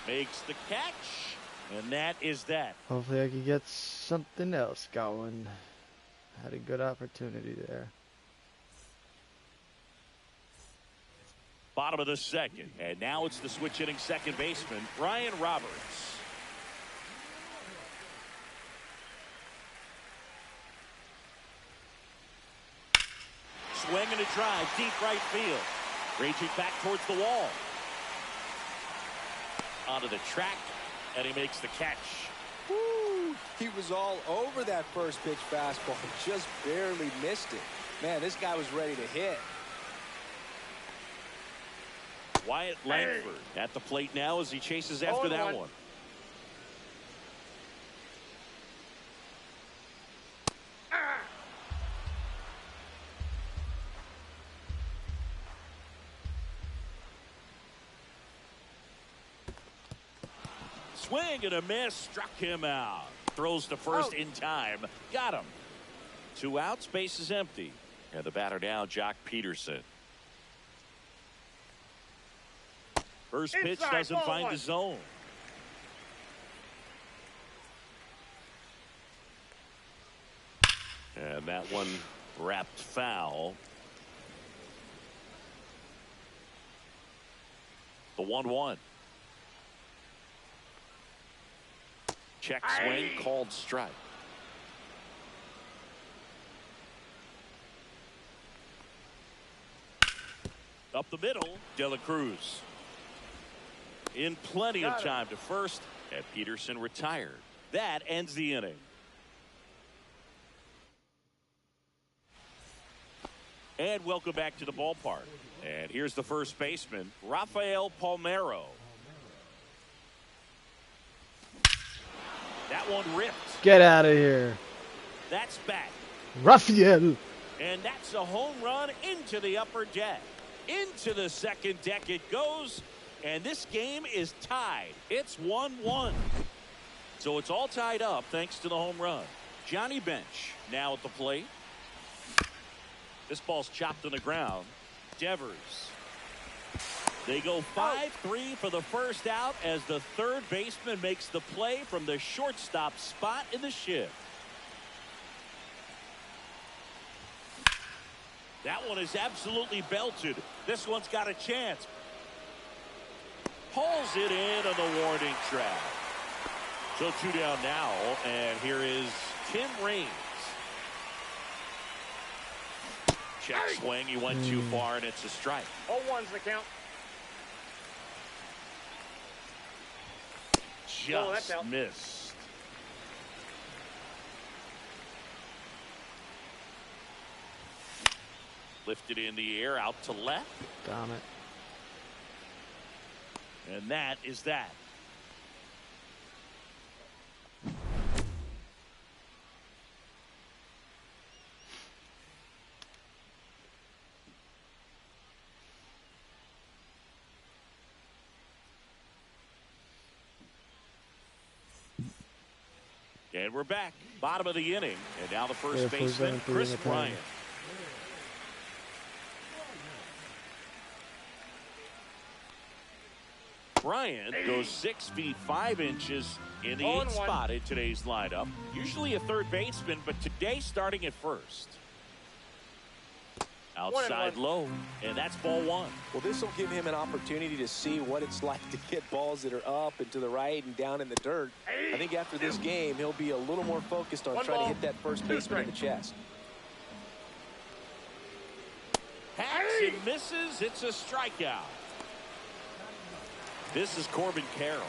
Makes the catch, and that is that. Hopefully I can get something else going. Had a good opportunity there. Bottom of the second, and now it's the switch hitting second baseman, Brian Roberts. Swing and a drive, deep right field. Raging back towards the wall. Onto the track, and he makes the catch. Woo! He was all over that first pitch fastball, just barely missed it. Man, this guy was ready to hit. Wyatt Langford at the plate now as he chases after that one. Swing and a miss, struck him out. Throws to first in time. Got him. 2 outs, base is empty. And the batter now, Jock Peterson. First pitch doesn't find the zone. And that one wrapped foul. The 1-1. Check swing, called strike. Up the middle, De La Cruz. In plenty of time to first, and Peterson retired. That ends the inning. And welcome back to the ballpark. And here's the first baseman, Rafael Palmeiro. That one ripped. Get out of here. That's back. Rafael. And that's a home run into the upper deck. Into the second deck it goes. And this game is tied. It's 1-1. So it's all tied up thanks to the home run. Johnny Bench now at the plate. This ball's chopped on the ground. Devers. They go 5-3 for the first out as the third baseman makes the play from the shortstop spot in the shift. That one is absolutely belted. This one's got a chance. Pulls it in on the warning track. So 2 down now, and here is Tim Raines. Check swing, he went too far, and it's a strike. 0-1's the count. Just missed. Lifted in the air, out to left. Damn it. And that is that. And we're back. Bottom of the inning. And now the first baseman, Chris Bryant. Bryant goes 6 feet 5 inches in the 8th spot in today's lineup. Usually a third baseman, but today starting at first. Outside low, and that's ball 1. Well, this will give him an opportunity to see what it's like to get balls that are up and to the right and down in the dirt. I think after this game, he'll be a little more focused on trying to hit that first baseman in the chest. Hacks and misses. It's a strikeout. This is Corbin Carroll.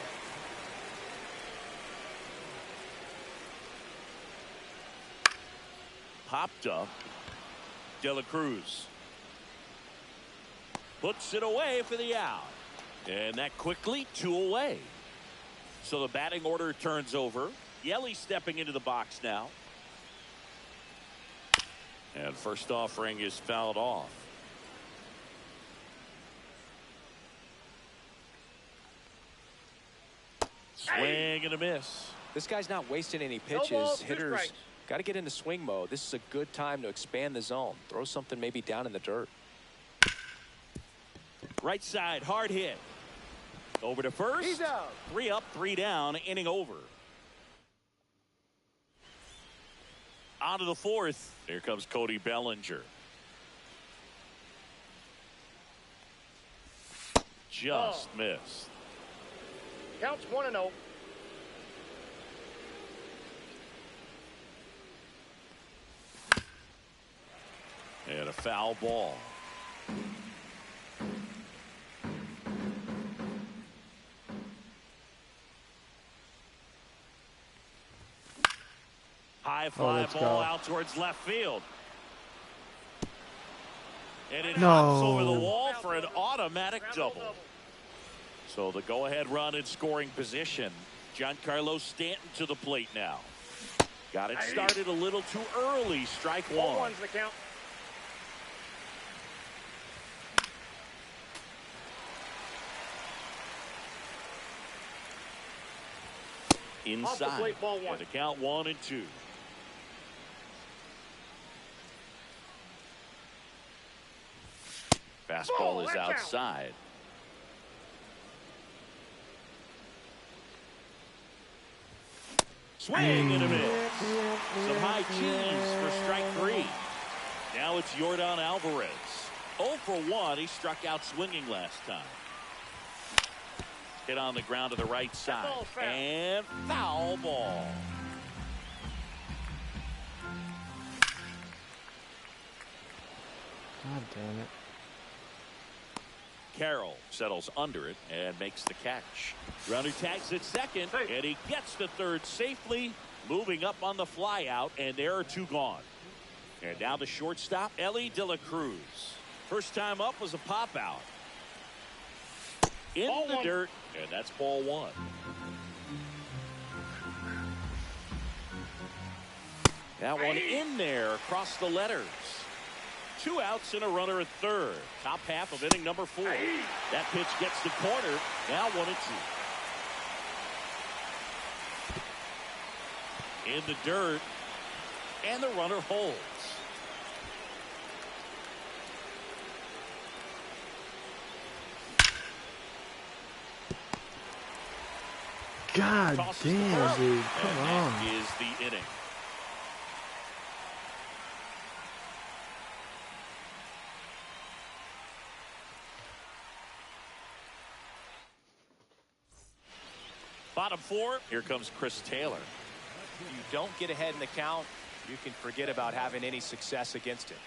Popped up. De La Cruz puts it away for the out. And that quickly 2 away. So the batting order turns over. Yelly stepping into the box now. And first offering is fouled off. Swing and a miss. This guy's not wasting any No pitches. balls, 2 Hitters strikes. got to get into swing mode. This is a good time to expand the zone. Throw something maybe down in the dirt. Right side, hard hit. Over to first. He's out. 3 up, 3 down, inning over. On to the fourth. Here comes Cody Bellinger. Just missed. Counts 1-0. And a foul ball. High fly let's ball go. out towards left field. And it No. hops over the wall for an automatic double. So the go-ahead run in scoring position. Giancarlo Stanton to the plate now. Got it started a little too early. Strike one. 1-1's the count. Off the Inside. plate, ball 1. And the count 1-2. Fastball Ball, is watch out. outside. Swing and a miss. Some high cheese for strike 3. Now it's Yordan Alvarez. 0 for 1. He struck out swinging last time. Hit on the ground to the right side. ball's foul. And foul ball. God damn it. Carroll settles under it and makes the catch. Runner tags at second, Safe. and he gets to third safely, moving up on the fly out, and there are 2 gone. And now the shortstop, Ellie De La Cruz. First time up was a pop out. In Ball the 1. dirt, and that's ball 1. That one in there across the letters. 2 outs and a runner at third. Top half of inning number 4. That pitch gets the corner. Now 1-2. In the dirt. And the runner holds. God Tosses the damn, ball. dude. And Come that on. is the inning. Bottom 4. Here comes Chris Taylor. If you don't get ahead in the count, you can forget about having any success against him.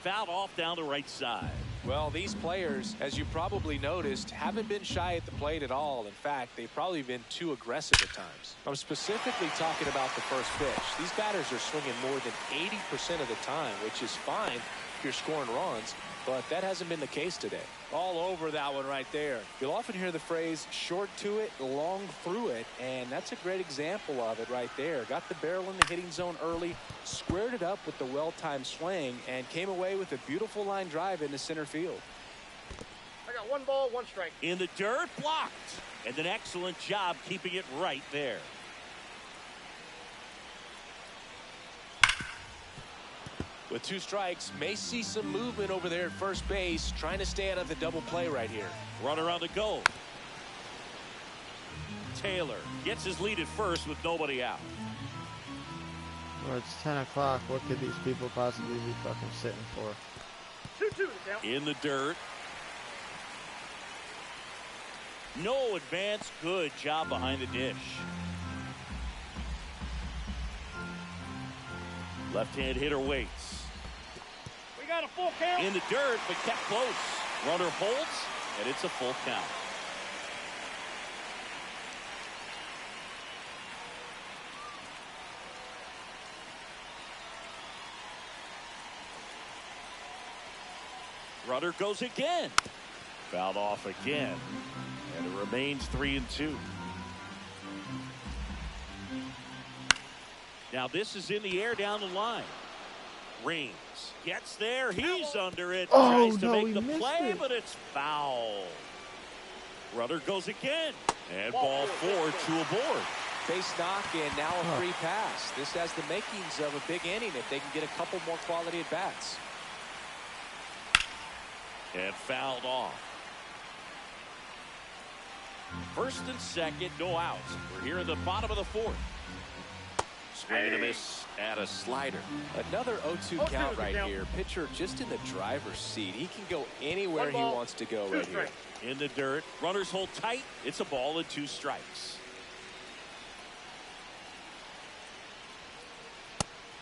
Fouled off down the right side. Well, these players, as you probably noticed, haven't been shy at the plate at all. In fact, they've probably been too aggressive at times. I'm specifically talking about the first pitch. These batters are swinging more than 80% of the time, which is fine if you're scoring runs, but that hasn't been the case today. All over that one right there. You'll often hear the phrase short to it, long through it, and that's a great example of it right there. Got the barrel in the hitting zone early, squared it up with the well-timed swing, and came away with a beautiful line drive into center field. I got 1 ball, 1 strike. In the dirt, blocked. And an excellent job keeping it right there. With 2 strikes, may see some movement over there at first base, trying to stay out of the double play right here. Runner on the go. Taylor gets his lead at first with nobody out. Well, it's 10 o'clock. What could these people possibly be fucking sitting for? 2-2 the count. In the dirt. No advance. Good job behind the dish. Left-hand hitter waits. We got a full count. In the dirt, but kept close. Runner holds, and it's a full count. Runner goes again. Fouled off again. And a remains 3-2. Now this is in the air down the line. Rings gets there. He's under it. Oh, Tries to no, make he the missed play, it. but it's foul. Runner goes again. And ball 4, 2 aboard. Base knock and now a free pass. This has the makings of a big inning if they can get a couple more quality at bats. And fouled off. First and second, no outs. We're here in the bottom of the 4th. Swing and a miss at a slider. Another 0-2 count right here. Pitcher just in the driver's seat. He can go anywhere he wants to go right here. In the dirt. Runners hold tight. It's a ball and 2 strikes.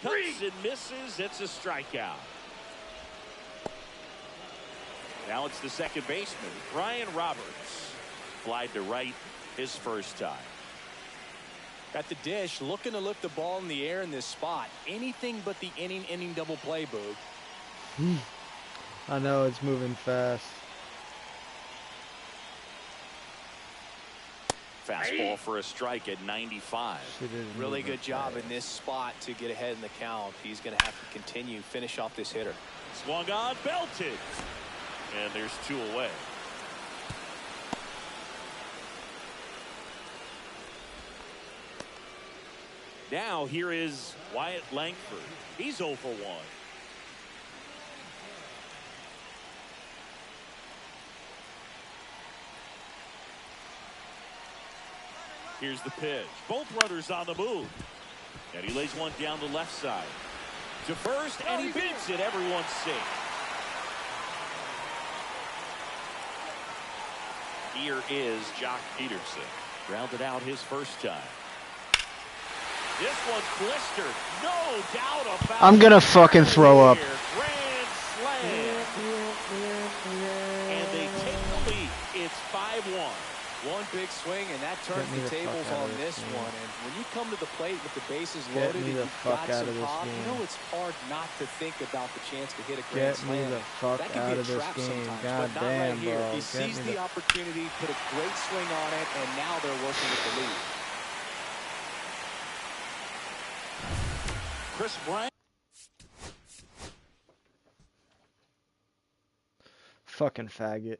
Cuts and misses. It's a strikeout. Now it's the second baseman, Brian Roberts. Flied to right his first time. At the dish, looking to lift the ball in the air in this spot. Anything but the inning double play, Boog. I know it's moving fast. Fastball for a strike at 95. Really good job in this spot to get ahead in the count. He's going to have to continue, finish off this hitter. Swung on, belted. And there's 2 away. Now here is Wyatt Langford. He's 0 for 1. Here's the pitch. Both runners on the move. And he lays one down the left side. To first, and he beats it. Everyone's safe. Here is Jock Peterson. Grounded out his first time. This one's blistered. No doubt about it. I'm gonna fucking throw up. Grand slam. And they take the lead. It's 5-1. One big swing, and that turns the tables on this one. And when you come to the plate with the bases loaded and you've got some pop, you know it's hard not to think about the chance to hit a grand slam. Get me the fuck that can out be a of this trap game. sometimes, God but not damn, right here. bro. He sees the opportunity, put a great swing on it, and now they're working with the lead. Chris Bryant. Fucking faggot.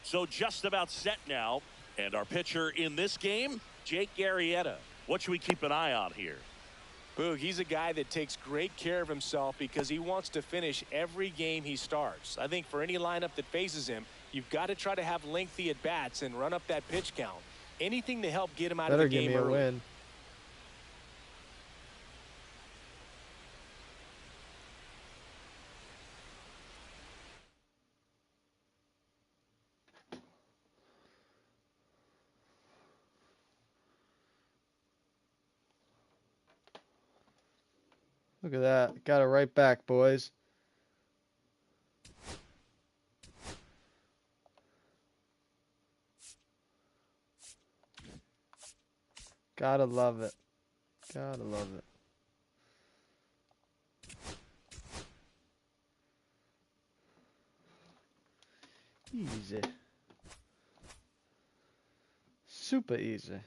So just about set now. And our pitcher in this game, Jake Arrieta. What should we keep an eye on here? Boog, he's a guy that takes great care of himself because he wants to finish every game he starts. I think for any lineup that faces him, you've got to try to have lengthy at-bats and run up that pitch count. Anything to help get him out of the game Better give me a early. win. Look at that. Got it right back, boys. Gotta love it. Gotta love it. Easy. Super easy.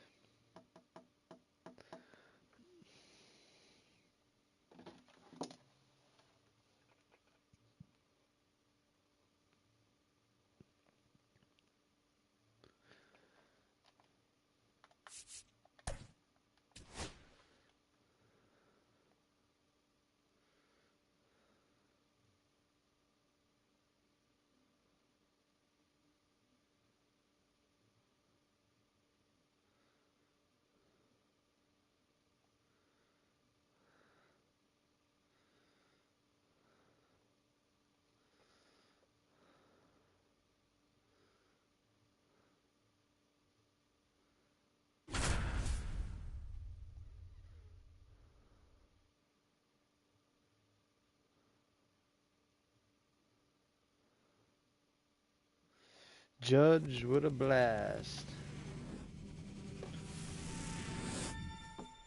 Judge with a blast.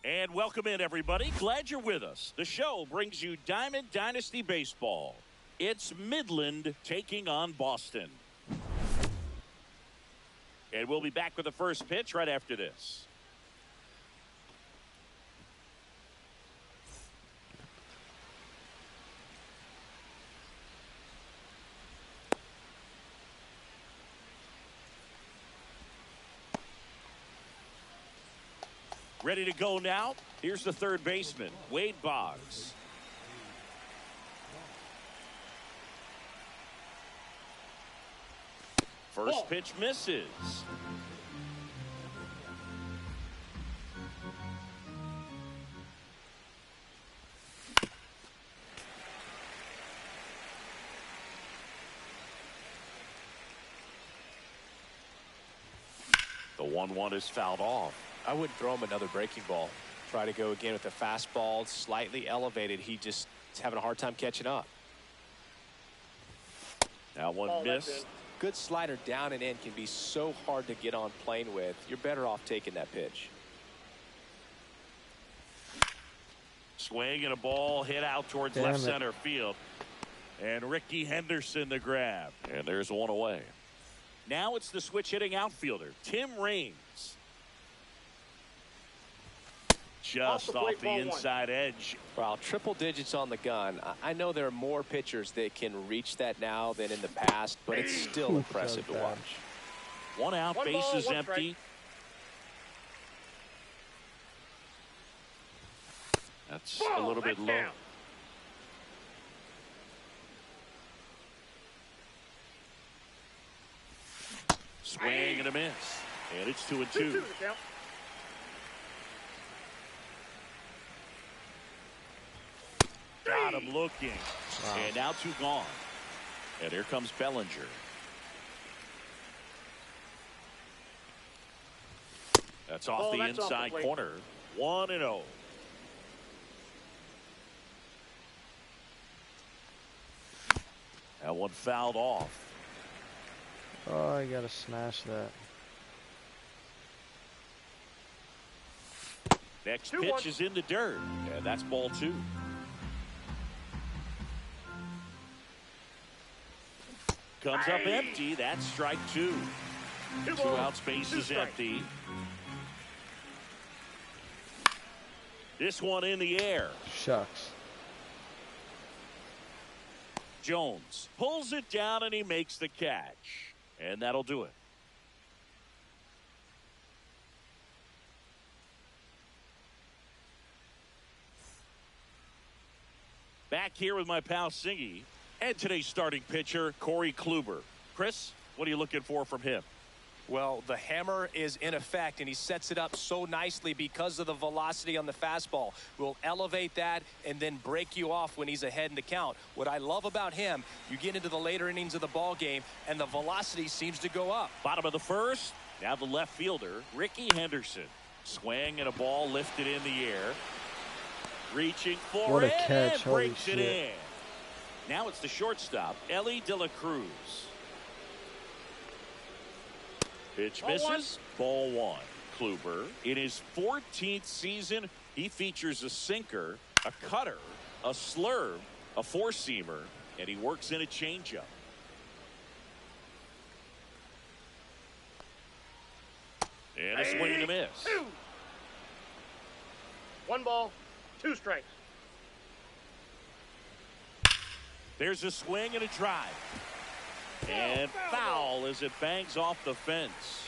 And welcome in, everybody. Glad you're with us. The show brings you Diamond Dynasty Baseball. It's Midland taking on Boston. And we'll be back with the first pitch right after this. Ready to go now. Here's the third baseman, Wade Boggs. First pitch misses. The 1-1 is fouled off. I wouldn't throw him another breaking ball. Try to go again with the fastball, slightly elevated. He just is having a hard time catching up. That one missed. Good slider down and in can be so hard to get on plane with. You're better off taking that pitch. Swing and a ball hit out towards left center field. And Ricky Henderson the grab. And there's one away. Now it's the switch hitting outfielder, Tim Raines. Just off the inside edge. Wow, triple digits on the gun. I know there are more pitchers that can reach that now than in the past, but it's still impressive to watch. One out, bases empty. That's a little bit low. Swing and a miss. And it's 2-2. Got him looking. Wow. And now 2 gone. And here comes Bellinger. That's off the inside corner. 1-0. That one fouled off. Oh, I gotta smash that. Next pitch is in the dirt. And that's ball 2. Comes up empty. That's strike 2. 2 outs, bases empty. This one in the air. Shucks. Jones pulls it down and he makes the catch. And that'll do it. Back here with my pal Singy and today's starting pitcher, Corey Kluber. Chris, what are you looking for from him? Well, the hammer is in effect, and he sets it up so nicely because of the velocity on the fastball. Will elevate that and then break you off when he's ahead in the count. What I love about him, you get into the later innings of the ball game, and the velocity seems to go up. Bottom of the first, now the left fielder, Ricky Henderson. Swing and a ball lifted in the air. Reaching for what a it catch. and Holy breaks shit. it in. Now it's the shortstop, Ellie De La Cruz. Pitch misses. Ball 1. Kluber, in his 14th season, he features a sinker, a cutter, a slurve, a four-seamer, and he works in a changeup. And a swing and a miss. 2. 1 ball, 2 strikes. There's a swing and a drive. And foul as it bangs off the fence.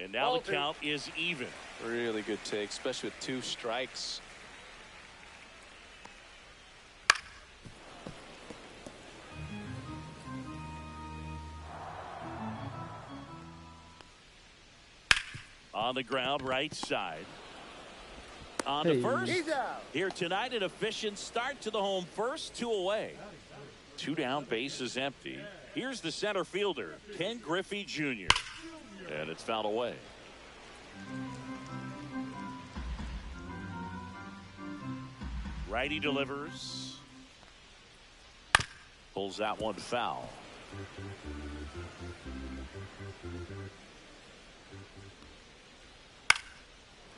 And now the count is even. Really good take, especially with 2 strikes. On the ground, right side. On to first. Here tonight, an efficient start to the home first, 2 away. 2 down, bases empty. Here's the center fielder, Ken Griffey Jr. And it's fouled away. Righty delivers. Pulls that one foul.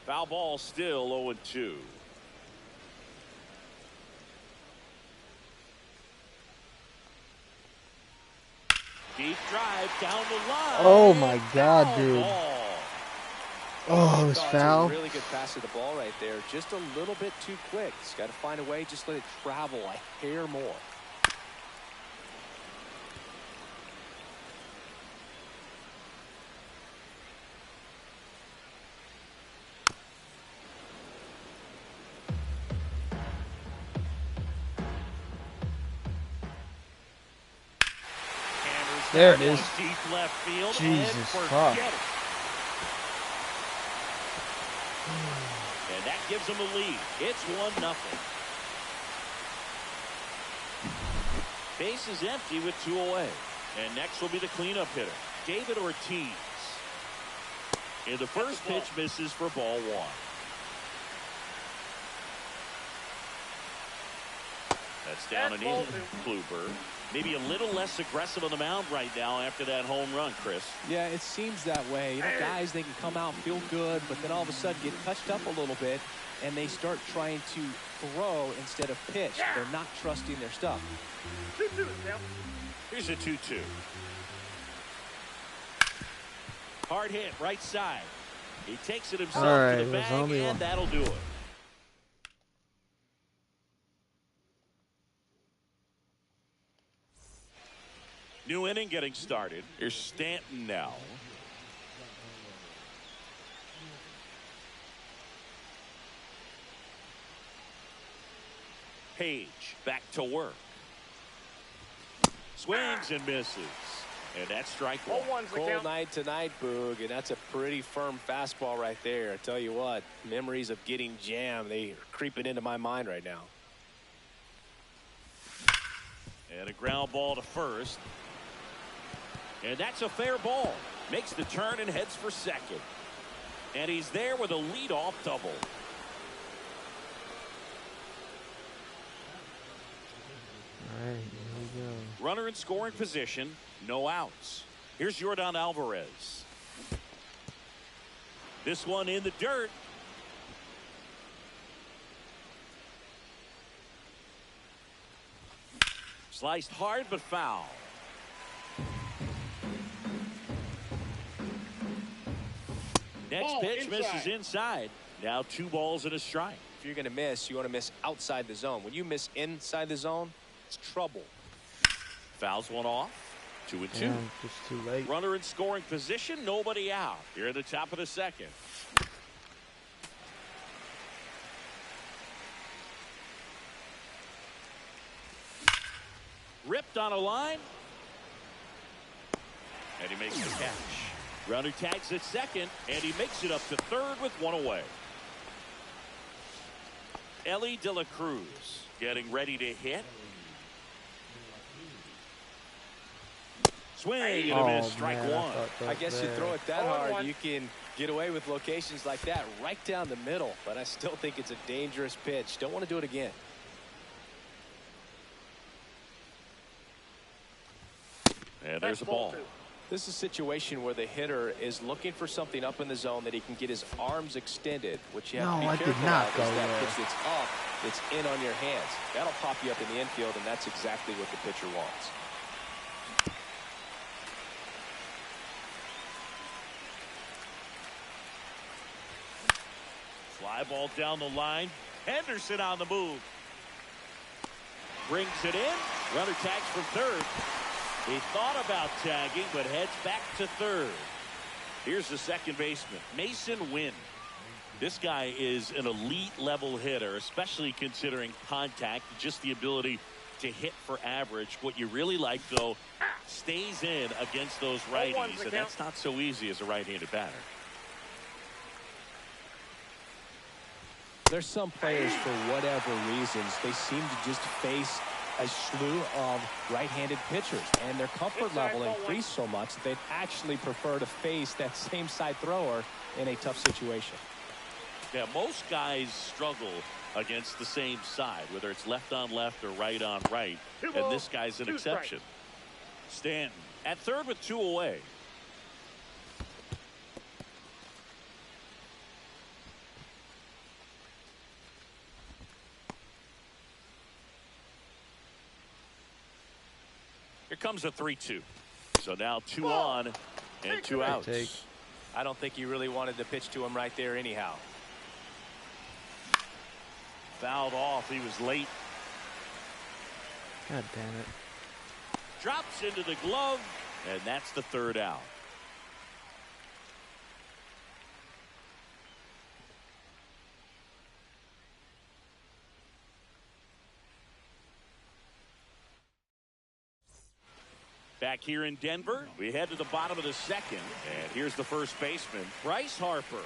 Foul ball, still 0-2. Deep drive down the line. Oh my God, Foul dude. ball. Oh, it was It's foul. a really good pass to the ball right there. Just a little bit too quick. He's got to find a way. Just let it travel a hair more. There it is. Deep left field. Jesus and fuck. forget it. And that gives them a lead. It's 1-0. Base is empty with 2 away. And next will be the cleanup hitter, David Ortiz. And the first pitch misses for ball 1. That's down and in. Kluber. Maybe a little less aggressive on the mound right now after that home run, Chris. Yeah, it seems that way. You know, guys, they can come out and feel good, but then all of a sudden get touched up a little bit, and they start trying to throw instead of pitch. They're not trusting their stuff. 2-2, Sam. Here's a 2-2. Hard hit, right side. He takes it himself All right, to the there's bag, only and one. that'll do it. New inning getting started. Here's Stanton now. Page back to work. Swings and misses. And that's strike 1. 0-1's the Cold count. night tonight, Boog, and that's a pretty firm fastball right there. I tell you what, memories of getting jammed, they are creeping into my mind right now. And a ground ball to first. And that's a fair ball. Makes the turn and heads for second. And he's there with a leadoff double. All right, here we go. Runner in scoring position. No outs. Here's Yordan Alvarez. This one in the dirt. Sliced hard but foul. Next Ball pitch inside. misses inside. Now 2 balls and a strike. If you're going to miss, you want to miss outside the zone. When you miss inside the zone, it's trouble. Fouls one off. 2-2. Damn, just too late. Runner in scoring position. Nobody out. Here at the top of the second. Ripped on a line. And he makes the catch. Runner tags at second, and he makes it up to third with 1 away. Ellie De La Cruz getting ready to hit. Swing and a miss, strike man, 1. I guess you throw it that 0-1. hard, you can get away with locations like that right down the middle. But I still think it's a dangerous pitch. Don't want to do it again. And there's a ball. This is a situation where the hitter is looking for something up in the zone that he can get his arms extended. What you have No, to be I did careful not of go is that there. pitch that's up, it's in on your hands. That'll pop you up in the infield, and that's exactly what the pitcher wants. Fly ball down the line. Henderson on the move. Brings it in. Runner tags from third. He thought about tagging, but heads back to third. Here's the second baseman, Mason Wynn. This guy is an elite level hitter, especially considering contact, just the ability to hit for average. What you really like, though, stays in against those righties, and that's not so easy as a right-handed batter. There's some players, for whatever reasons, they seem to just face a slew of right-handed pitchers, and their comfort level increased so much that they'd actually prefer to face that same side thrower in a tough situation. Yeah, most guys struggle against the same side, whether it's left on left or right on right, and this guy's an exception. Stanton at third with 2 away. Here comes a 3-2. So now 2 on and 2 outs. I don't think you really wanted to pitch to him right there anyhow. Fouled off. He was late. God damn it. Drops into the glove, and that's the 3rd out. Back here in Denver, we head to the bottom of the 2nd, and here's the first baseman, Bryce Harper.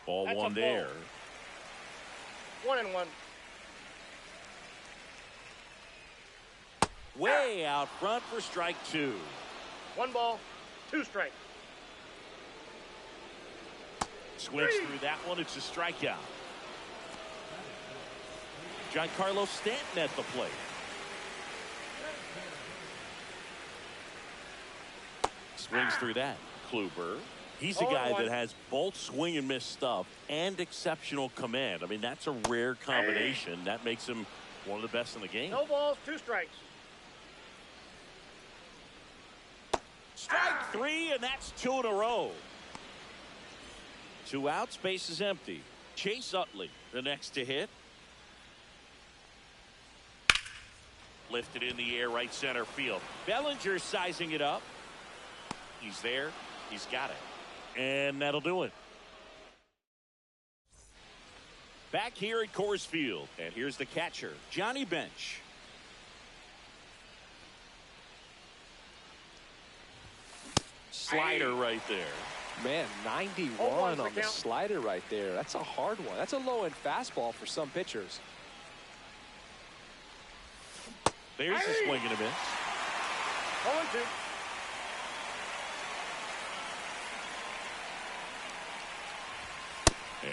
Ball That's one a ball. there. 1-1. Way out front for strike 2. 1 ball, 2 strikes. Swings through that one. It's a strikeout. Giancarlo Stanton at the plate. Swings through that. Kluber. He's a guy that has both swing and miss stuff and exceptional command. I mean, that's a rare combination. That makes him one of the best in the game. No balls, 2 strikes. Strike 3, and that's 2 in a row. 2 outs, base is empty. Chase Utley, the next to hit. Lifted in the air, right center field. Bellinger sizing it up. He's there. He's got it. And that'll do it. Back here at Coors Field. And here's the catcher, Johnny Bench. Slider right there. Man, 91 on the slider right there. That's a hard one. That's a low-end fastball for some pitchers. There's the swing and a miss. 0-2.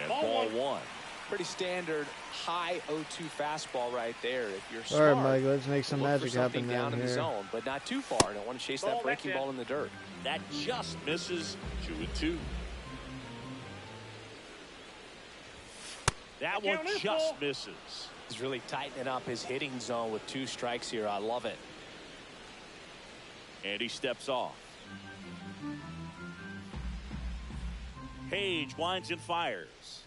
And ball one. Pretty standard high 0-2 fastball right there. If you're All smart, right, Mike, let's make some look for magic something happen down down in the here. zone, but not too far. Don't want to chase that breaking ball in the dirt. That just misses. 2-2. That one just misses. He's really tightening up his hitting zone with 2 strikes here. I love it. And he steps off. Page winds and fires.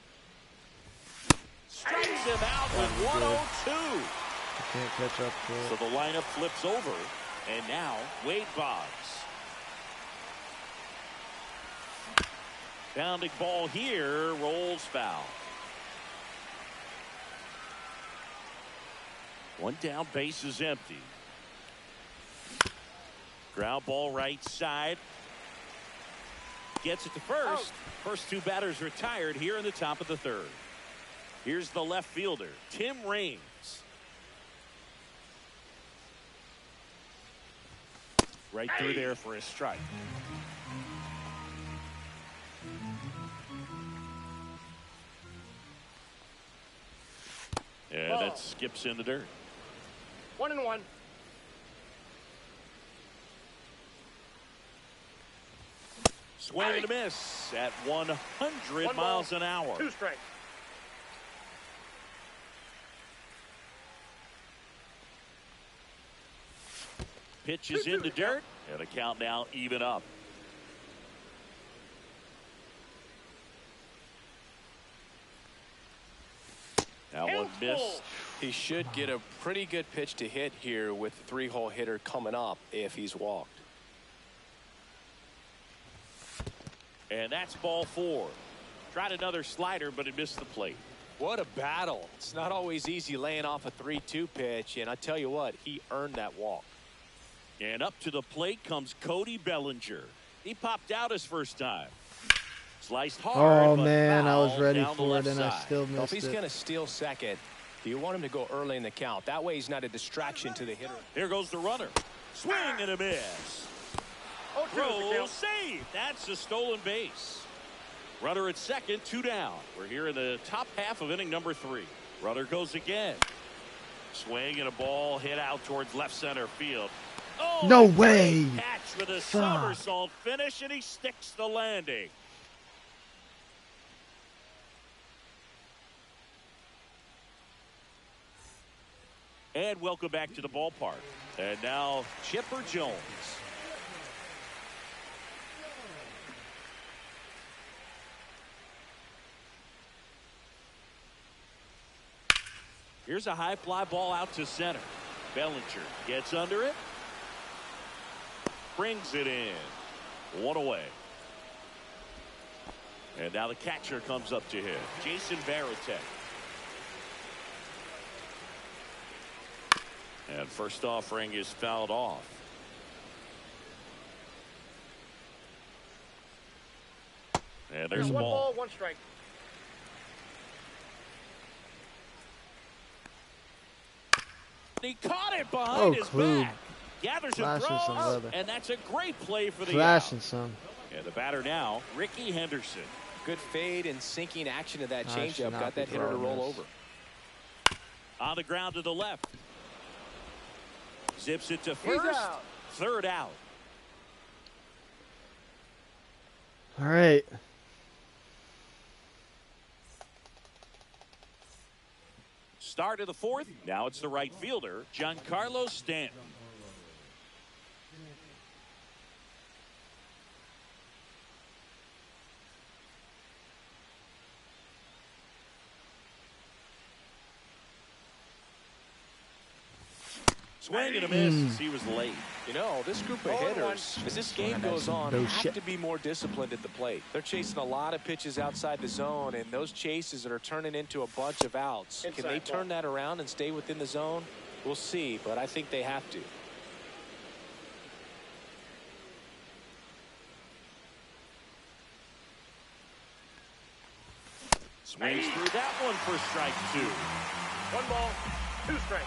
Strikes him out with 102. Can't catch up to it. So the lineup flips over. And now Wade Boggs. Bounding ball here. Rolls foul. 1 down, base is empty. Ground ball right side. Gets it to first. First 2 batters retired here in the top of the 3rd. Here's the left fielder, Tim Raines. Right through there for a strike. And that skips in the dirt. 1-1. Swing and a miss at 100 miles an hour. 2 strikes. Pitch is in the dirt, and the count now even up. That one missed. He should get a pretty good pitch to hit here with the 3-hole hitter coming up if he's walked. And that's ball 4. Tried another slider, but it missed the plate. What a battle. It's not always easy laying off a 3-2 pitch, and I tell you what, he earned that walk. And up to the plate comes Cody Bellinger. He popped out his first time. Sliced hard. Oh man, I was ready down for it the and left I side. still Well, if missed he's it. going to steal second, do you want him to go early in the count? That way he's not a distraction to the hitter. Here goes the runner. Swing and a miss. Throw save. That's a stolen base. Runner at second, 2 down. We're here in the top half of inning number 3. Runner goes again. Swing and a ball hit out towards left center field. Oh, No way. Catch with a Fuck. somersault finish, and he sticks the landing. And welcome back to the ballpark. And now Chipper Jones. Here's a high fly ball out to center. Bellinger gets under it. Brings it in. 1 away. And now the catcher comes up to him. Jason Varitek. And first offering is fouled off. And there's a 1 ball. ball, 1 strike. He caught it behind his Klub. back. Gathers and Flashing some throws. weather. And that's a great play for the Flashing out. some. And the batter now, Ricky Henderson. Good fade and sinking action of that I should changeup. not Got be that hitter to throwing roll this. over. On the ground to the left. Zips it to He's first. out. 3rd out. All right. Start of the 4th. Now it's the right fielder, Giancarlo Stanton. Swing and a miss. He was late. You know, this group of 0-1. hitters, as this game goes on, No have shit. to be more disciplined at the plate. They're chasing a lot of pitches outside the zone, and those chases that are turning into a bunch of outs. Can they Inside turn that around and stay within the zone? We'll see, but I think they have to. Swings through that one for strike 2. 1 ball, 2 strikes.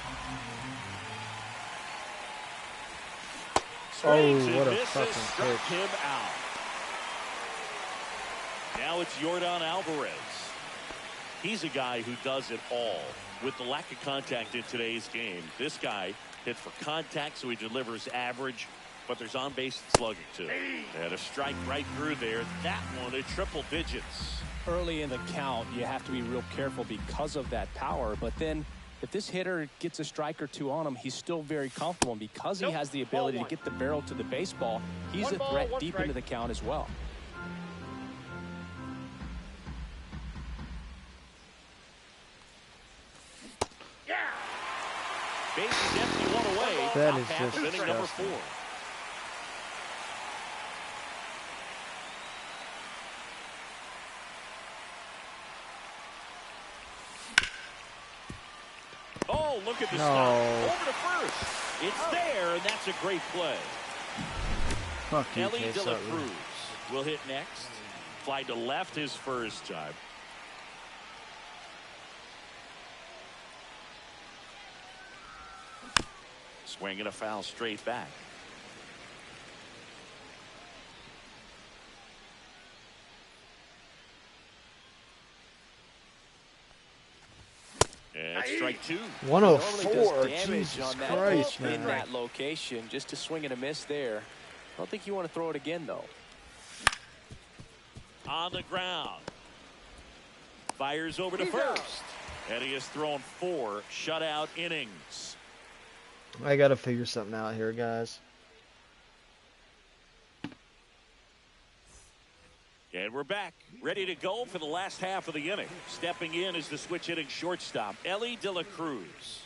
Swings what and a misses, fucking struck pitch. him out. Now it's Yordan Alvarez. He's a guy who does it all. With the lack of contact in today's game, this guy hits for contact, so he delivers average, but there's on-base slugging too. And a strike right through there. That one at triple digits. Early in the count, you have to be real careful because of that power, but then if this hitter gets a strike or 2 on him, he's still very comfortable. And because he has the ability to get the barrel to the baseball, he's 1 a ball, threat 1 deep strike. into the count as well. Yeah. Bases empty, 1 away. That Top is half just of inning number disgusting. 4. Oh, look at the No. stop. Over to first. It's there, and that's a great play. Fuck you, Ellie Chase De La Utley. Cruz will hit next. Fly to left his first time. Swinging a foul straight back. And strike 2. Normally 104. does damage Jesus on that Christ, pitch in man. that location. Just to swing and a miss there. I don't think you want to throw it again, though. On the ground. Fires over to first. And he has thrown 4 shutout innings. I got to figure something out here, guys. And we're back, ready to go for the last half of the inning. Stepping in is the switch hitting shortstop, Ellie De La Cruz.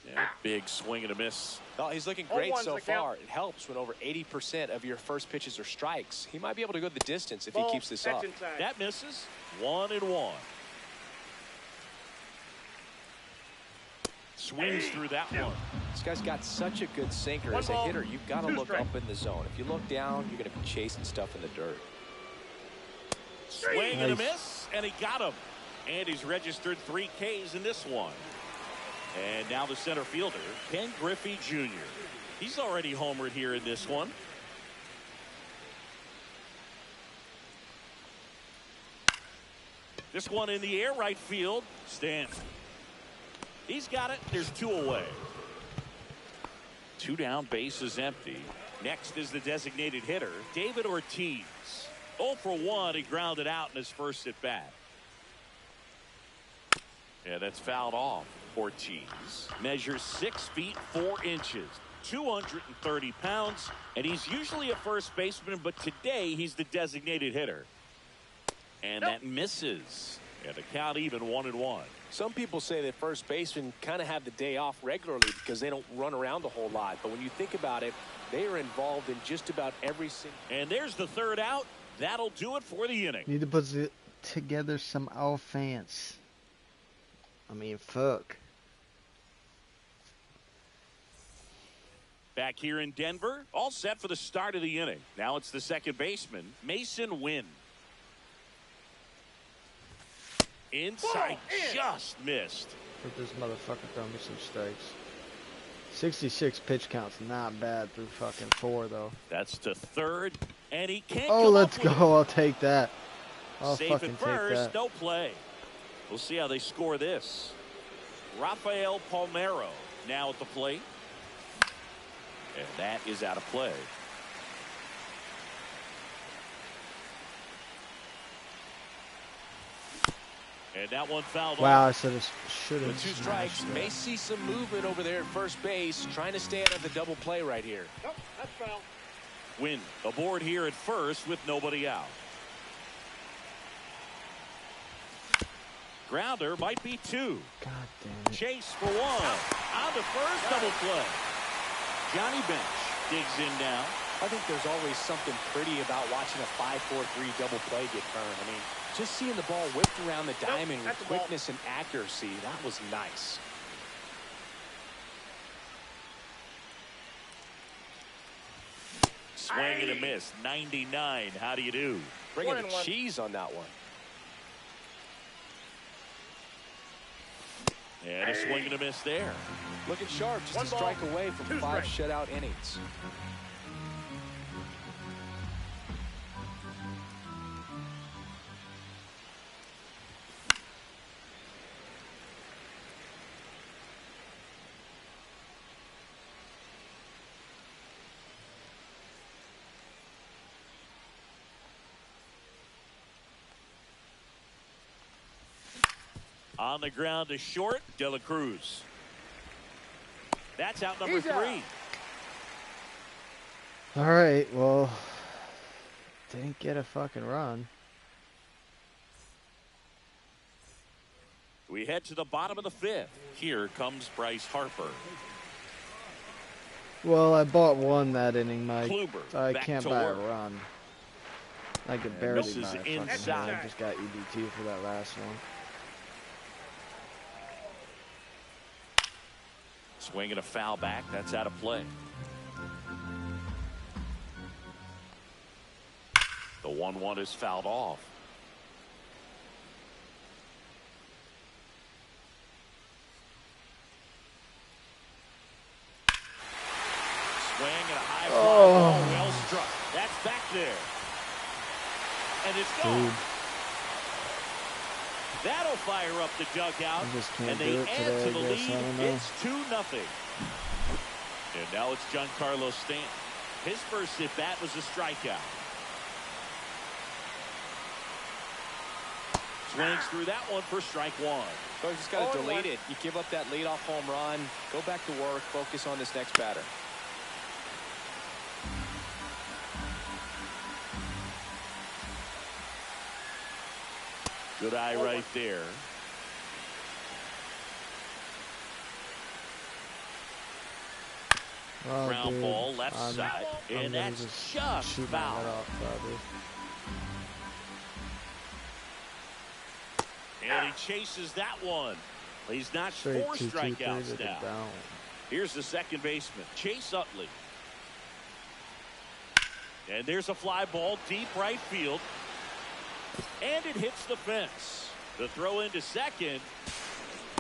Yeah, big swing and a miss. Oh, he's looking great so far. It helps when over 80% of your first pitches are strikes. He might be able to go the distance if he keeps this up. That misses. 1-1. Swings through that one. This guy's got such a good sinker. As a hitter, you've got to look up in the zone. If you look down, you're going to be chasing stuff in the dirt. Swing and a miss, and he got him. And he's registered 3 Ks in this one. And now the center fielder, Ken Griffey Jr. He's already homered here in this one. This one in the air, right field. Stanton. He's got it. There's 2 away. 2 down, base is empty. Next is the designated hitter, David Ortiz. 0 for 1. He grounded out in his first at bat. Yeah, that's fouled off. Ortiz measures 6 feet 4 inches, 230 pounds, and he's usually a first baseman, but today he's the designated hitter. And that misses. And the count even 1-1. Some people say that first basemen kind of have the day off regularly because they don't run around a whole lot. But when you think about it, they are involved in just about every single. And there's the 3rd out. That'll do it for the inning. Need to put together some offense. I mean, fuck. Back here in Denver, all set for the start of the inning. Now it's the second baseman, Mason Wynn. Inside, just missed. Let this motherfucker throw me some strikes. 66 pitch counts, not bad through fucking 4 though. That's to 3rd, and he can't. Oh, let's go! I'll take that. I'll Safe fucking at take first, that. no play. We'll see how they score this. Rafael Palmeiro now at the plate, and that is out of play. And that one fouled Wow, I off. should have. With 2 strikes, may see some movement over there at first base, trying to stay out of the double play right here. Nope, that's foul. Win aboard here at first with nobody out. Grounder might be 2. God damn it. Chase for 1. On the first, double play. Johnny Bench digs in now. I think there's always something pretty about watching a 5-4-3 double play get turned. I mean, just seeing the ball whipped around the diamond with quickness and accuracy, that was nice. Swing and a miss. 99. How do you do? Bringing the cheese on that one. And a swing and a miss there. Looking sharp, just a strike away from 5 shutout innings. On the ground to short, De La Cruz. That's out number 3. All right, well, didn't get a fucking run. We head to the bottom of the 5th. Here comes Bryce Harper. Well, I bought 1 that inning, Mike. Kluber, I back can't to buy work. a run. I could barely misses buy a fucking run. inside. I just got EBT for that last one. Swing and a foul back. That's out of play. The 1-1 is fouled off. Swing and a high fly ball, well struck. That's back there. And it's gone. Dude. That'll fire up the dugout. I just can't And do they it add today, to the I guess. I lead. don't know. It's 2-0. And now it's Giancarlo Stanton. His first at bat was a strikeout. Swings through that one for strike one. So you just got to delete it. You give up that leadoff home run. Go back to work. Focus on this next batter. Good eye right there. Oh, Ground dude. ball left side. I'm And gonna that's just shoot my foul. head off, probably. And he chases that one. He's notched Straight 4 2-2-3 strikeouts to the now. down. Here's the second baseman, Chase Utley. And there's a fly ball deep right field. And it hits the fence. The throw into second.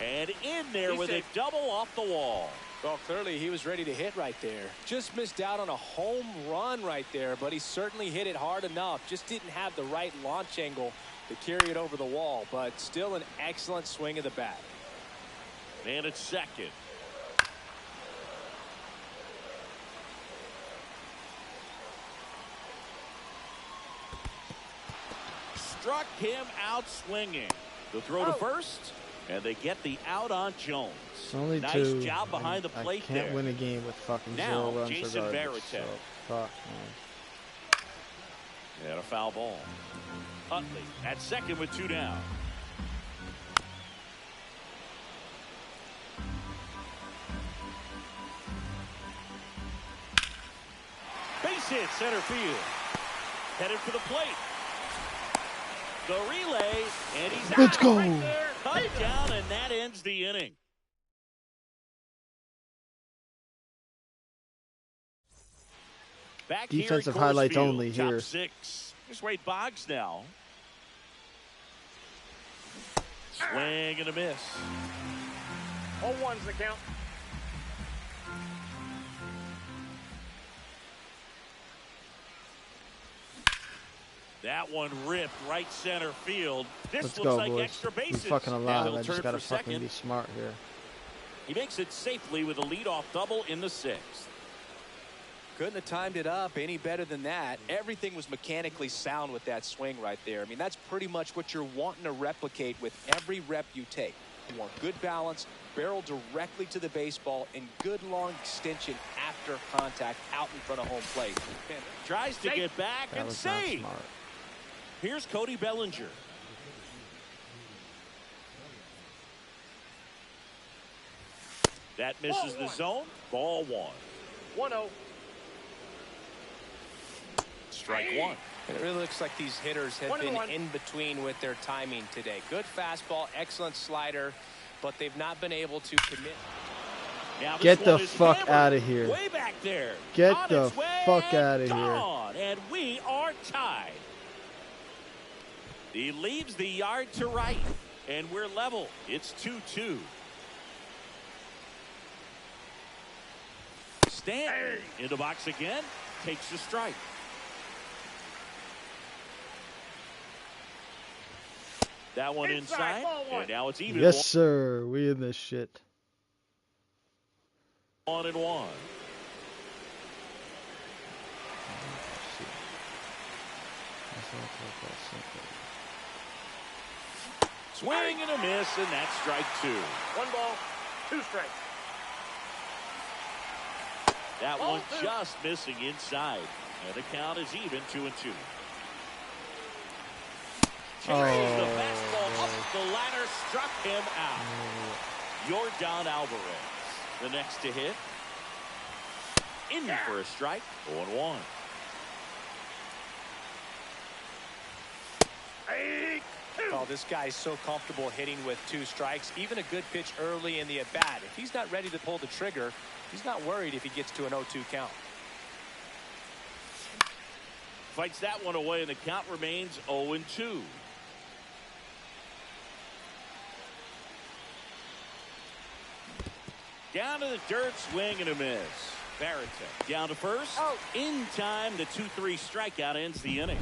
And in there with a double off the wall. Well, clearly he was ready to hit right there. Just missed out on a home run right there, but he certainly hit it hard enough. Just didn't have the right launch angle to carry it over the wall, but still an excellent swing of the bat. And it's second. Struck him out swinging. The throw to first, and they get the out on Jones. It's only nice 2. job behind the plate I can't there. win a game with fucking Now, 0 runs Jason regardless. Varitek. So, fuck, man. And a foul ball. Utley at second with 2 down. Base hit center field. Headed for the plate. The relay, and he's out. Let's go. Right there. Cut down, and that ends the inning. Back Defensive here at Coors highlights Field, only top here. 6. Here's Wade Boggs now. Swing and a miss. 0-1's the count. That one ripped right center field. This Let's looks go, like boys. extra We're bases. fucking Now alive. he'll I just turn gotta for fucking second. be smart here. He makes it safely with a leadoff double in the 6th. Couldn't have timed it up any better than that. Everything was mechanically sound with that swing right there. I mean, that's pretty much what you're wanting to replicate with every rep you take. You want good balance, barrel directly to the baseball, and good long extension after contact out in front of home plate. Tries to get back That and was not save. smart. Here's Cody Bellinger. That misses the zone. Ball 1. 1-0. Strike 1. It really looks like these hitters have been in between with their timing today. Good fastball, excellent slider, but they've not been able to commit. Now Get this the one is fuck hammered out of here. Way back there. Get On the its way fuck and out of here. gone, and we are tied. He leaves the yard to right, and we're level. It's 2-2. Stanton in the box again, takes the strike. That one inside, and now it's even. Yes, sir. We in this shit. 1-1. Swing and a miss, and that's strike 2. 1 ball, 2 strikes. That one just missing inside, and the count is even 2-2. Chases the fastball up the ladder, struck him out. Yordan Alvarez, the next to hit. In for a strike, 0-1. Oh, this guy's so comfortable hitting with 2 strikes. Even a good pitch early in the at-bat. If he's not ready to pull the trigger, he's not worried if he gets to an 0-2 count. Fights that one away, and the count remains 0-2. Down to the dirt, swing and a miss. Varitek down to first. In time, the 2-3 strikeout ends the inning.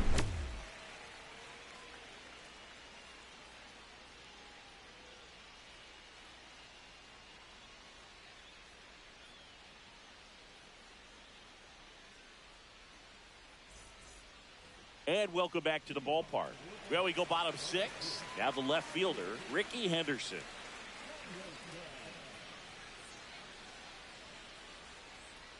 And welcome back to the ballpark. Well, we go bottom 6. Now the left fielder, Ricky Henderson.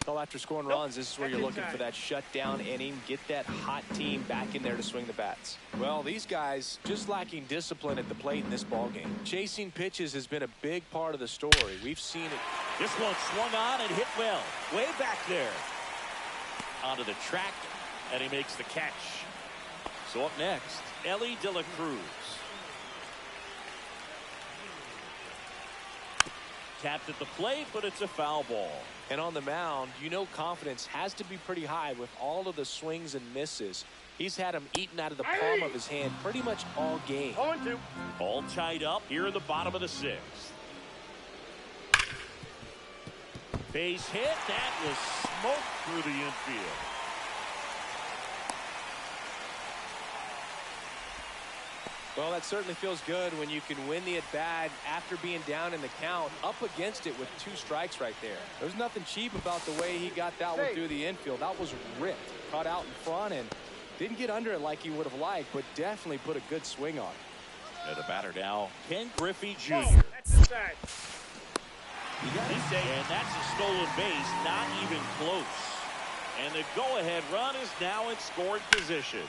Well, after scoring runs, this is where you're looking for that shutdown inning. Get that hot team back in there to swing the bats. Well, these guys just lacking discipline at the plate in this ballgame. Chasing pitches has been a big part of the story. We've seen it. This one swung on and hit well. Way back there. Onto the track, and he makes the catch. So up next, Ellie De La Cruz. Tapped at the plate, but it's a foul ball. And on the mound, you know confidence has to be pretty high with all of the swings and misses. He's had them eaten out of the palm of his hand pretty much all game. 0-2. All tied up here in the bottom of the 6th. Base hit. That was smoked through the infield. Well, that certainly feels good when you can win the at-bat after being down in the count, up against it with 2 strikes right there. There's nothing cheap about the way he got that one through the infield. That was ripped, caught out in front, and didn't get under it like he would have liked, but definitely put a good swing on it. And the batter now, Ken Griffey Jr. Oh, that's inside. And that's a stolen base, not even close. And the go-ahead run is now in scoring position.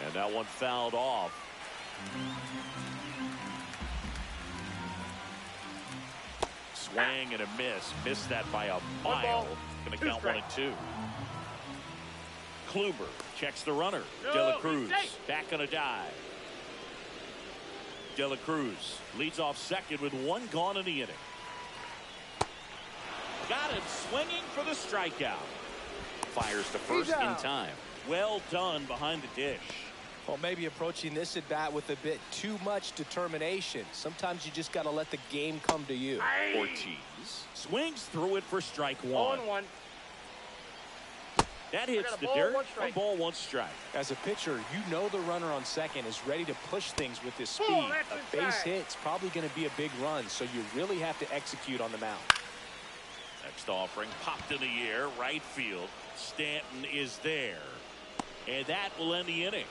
And that one fouled off. Swing and a miss. Missed that by a mile. Going to count 1 and 2. Kluber checks the runner. De La Cruz back on a dive. De La Cruz leads off second with 1 gone in the inning. Got him swinging for the strikeout. Fires to first in time. Well done behind the dish. Well, maybe approaching this at bat with a bit too much determination. Sometimes you just got to let the game come to you. Ortiz swings through it for strike 1. 0-1. That hits the ball, dirt. 1 strike. 1 ball, 1 strike. As a pitcher, you know the runner on second is ready to push things with his speed. Oh, that's A base inside. hit's probably going to be a big run, so you really have to execute on the mound. Next offering popped in the air, right field. Stanton is there. And that will end the inning.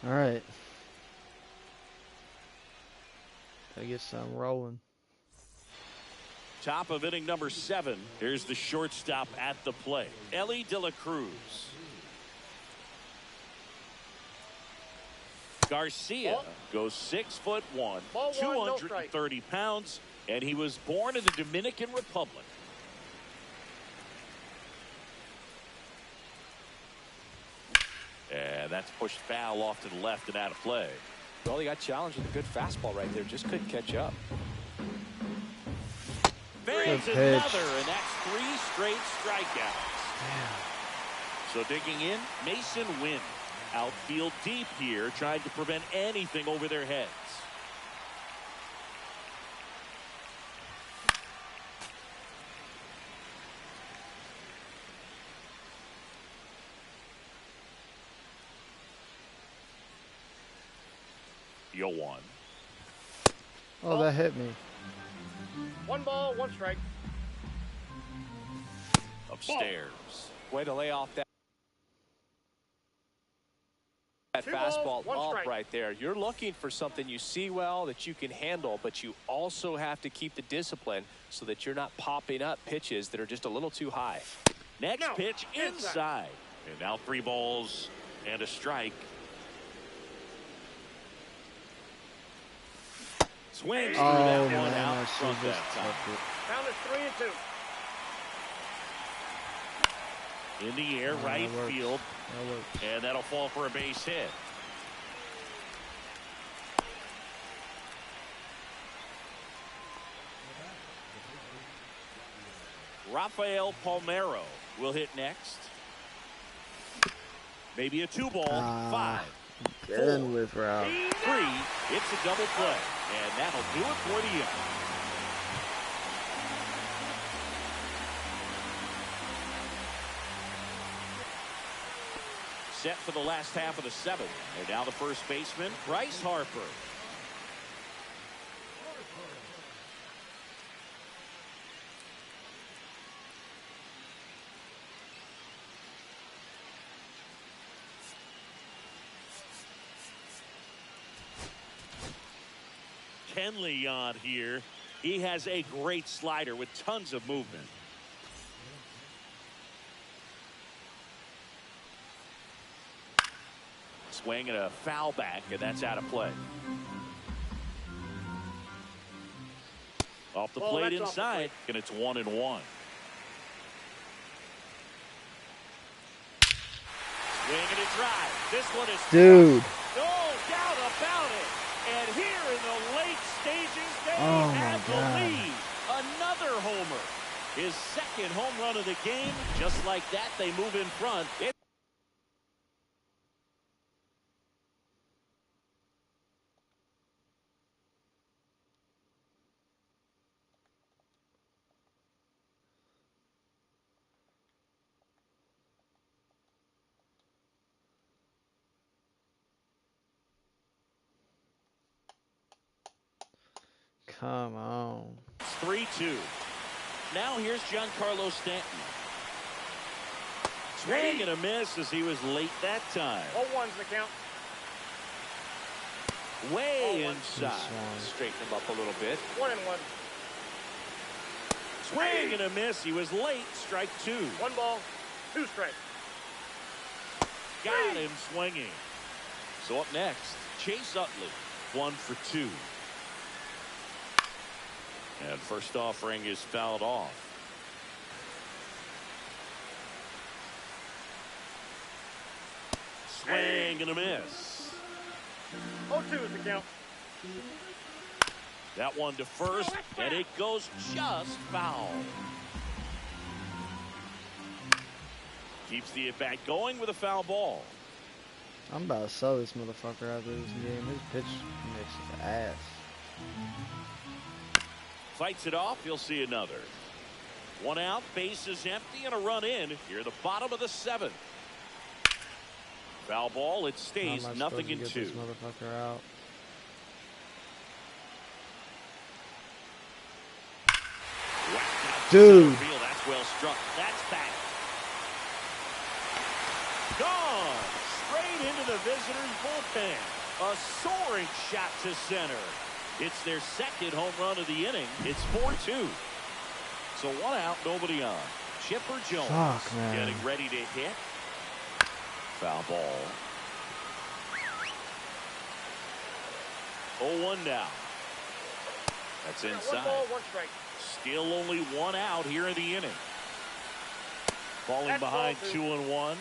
All right. I guess I'm rolling. Top of inning number 7. Here's the shortstop at the plate, Ellie De La Cruz. Garcia goes 6'1", Ball 1, no strike. 230 pounds, and he was born in the Dominican Republic. And that's pushed foul off to the left and out of play. Well, he got challenged with a good fastball right there. Just couldn't catch up. There's pitch. another, and that's 3 straight strikeouts. So digging in, Mason Wynn. Outfield deep here, trying to prevent anything over their heads. Yo one. Oh, that hit me. 1 ball, 1 strike. Upstairs. Way to lay off that Two balls, fastball 1 up strike. right there. You're looking for something you see well that you can handle, but you also have to keep the discipline so that you're not popping up pitches that are just a little too high. Next No, pitch inside. And now 3 balls and a strike. Swings through that one man, out I front should've that just time. took it. Count is 3 and 2. In the air, right that works. field. That works. And that'll fall for a base hit. Rafael Palmeiro will hit next. Maybe a 2-ball, 5. Good with Ralph. 3. It's a double play. And that'll do it for the inning. Set for the last half of the 7th. And now the first baseman, Bryce Harper. Kenley on here. He has a great slider with tons of movement. Swing and a foul back, and that's out of play. Off the plate inside, and it's 1-1. Swing and a drive. This one is Dude. no doubt about it. And here in the late stages, they Oh have my the God. lead. Another homer. His second home run of the game. Just like that, they move in front. Come on. It's 3-2. Now here's Giancarlo Stanton. Swing and a miss as he was late that time. 0-1's the count. Way 0-1. inside. Straighten him up a little bit. 1-1. Swing and a miss. He was late. Strike 2. 1 ball, 2 strikes. Got him swinging. So up next, Chase Utley. 1 for 2. And first offering is fouled off. Swing and a miss. 0-2 is the count. That one to first, and it goes just foul. Keeps the at-bat going with a foul ball. I'm about to sell this motherfucker after this game. His pitch mix is ass. Fights it off. You'll see another. 1 out, base is empty, and a run in here at the bottom of the 7th. Foul ball. It stays How am I nothing supposed to in get 2. this motherfucker out? Dude. That's well struck. That's back. Gone. Straight into the visitors' bullpen. A soaring shot to center. It's their second home run of the inning. It's 4-2. So 1 out, nobody on. Chipper Jones Fuck, man. getting ready to hit. Foul ball. 0-1 now. That's 1 inside. ball, 1 strike. Still only 1 out here in the inning. Falling That's behind ball 2-1.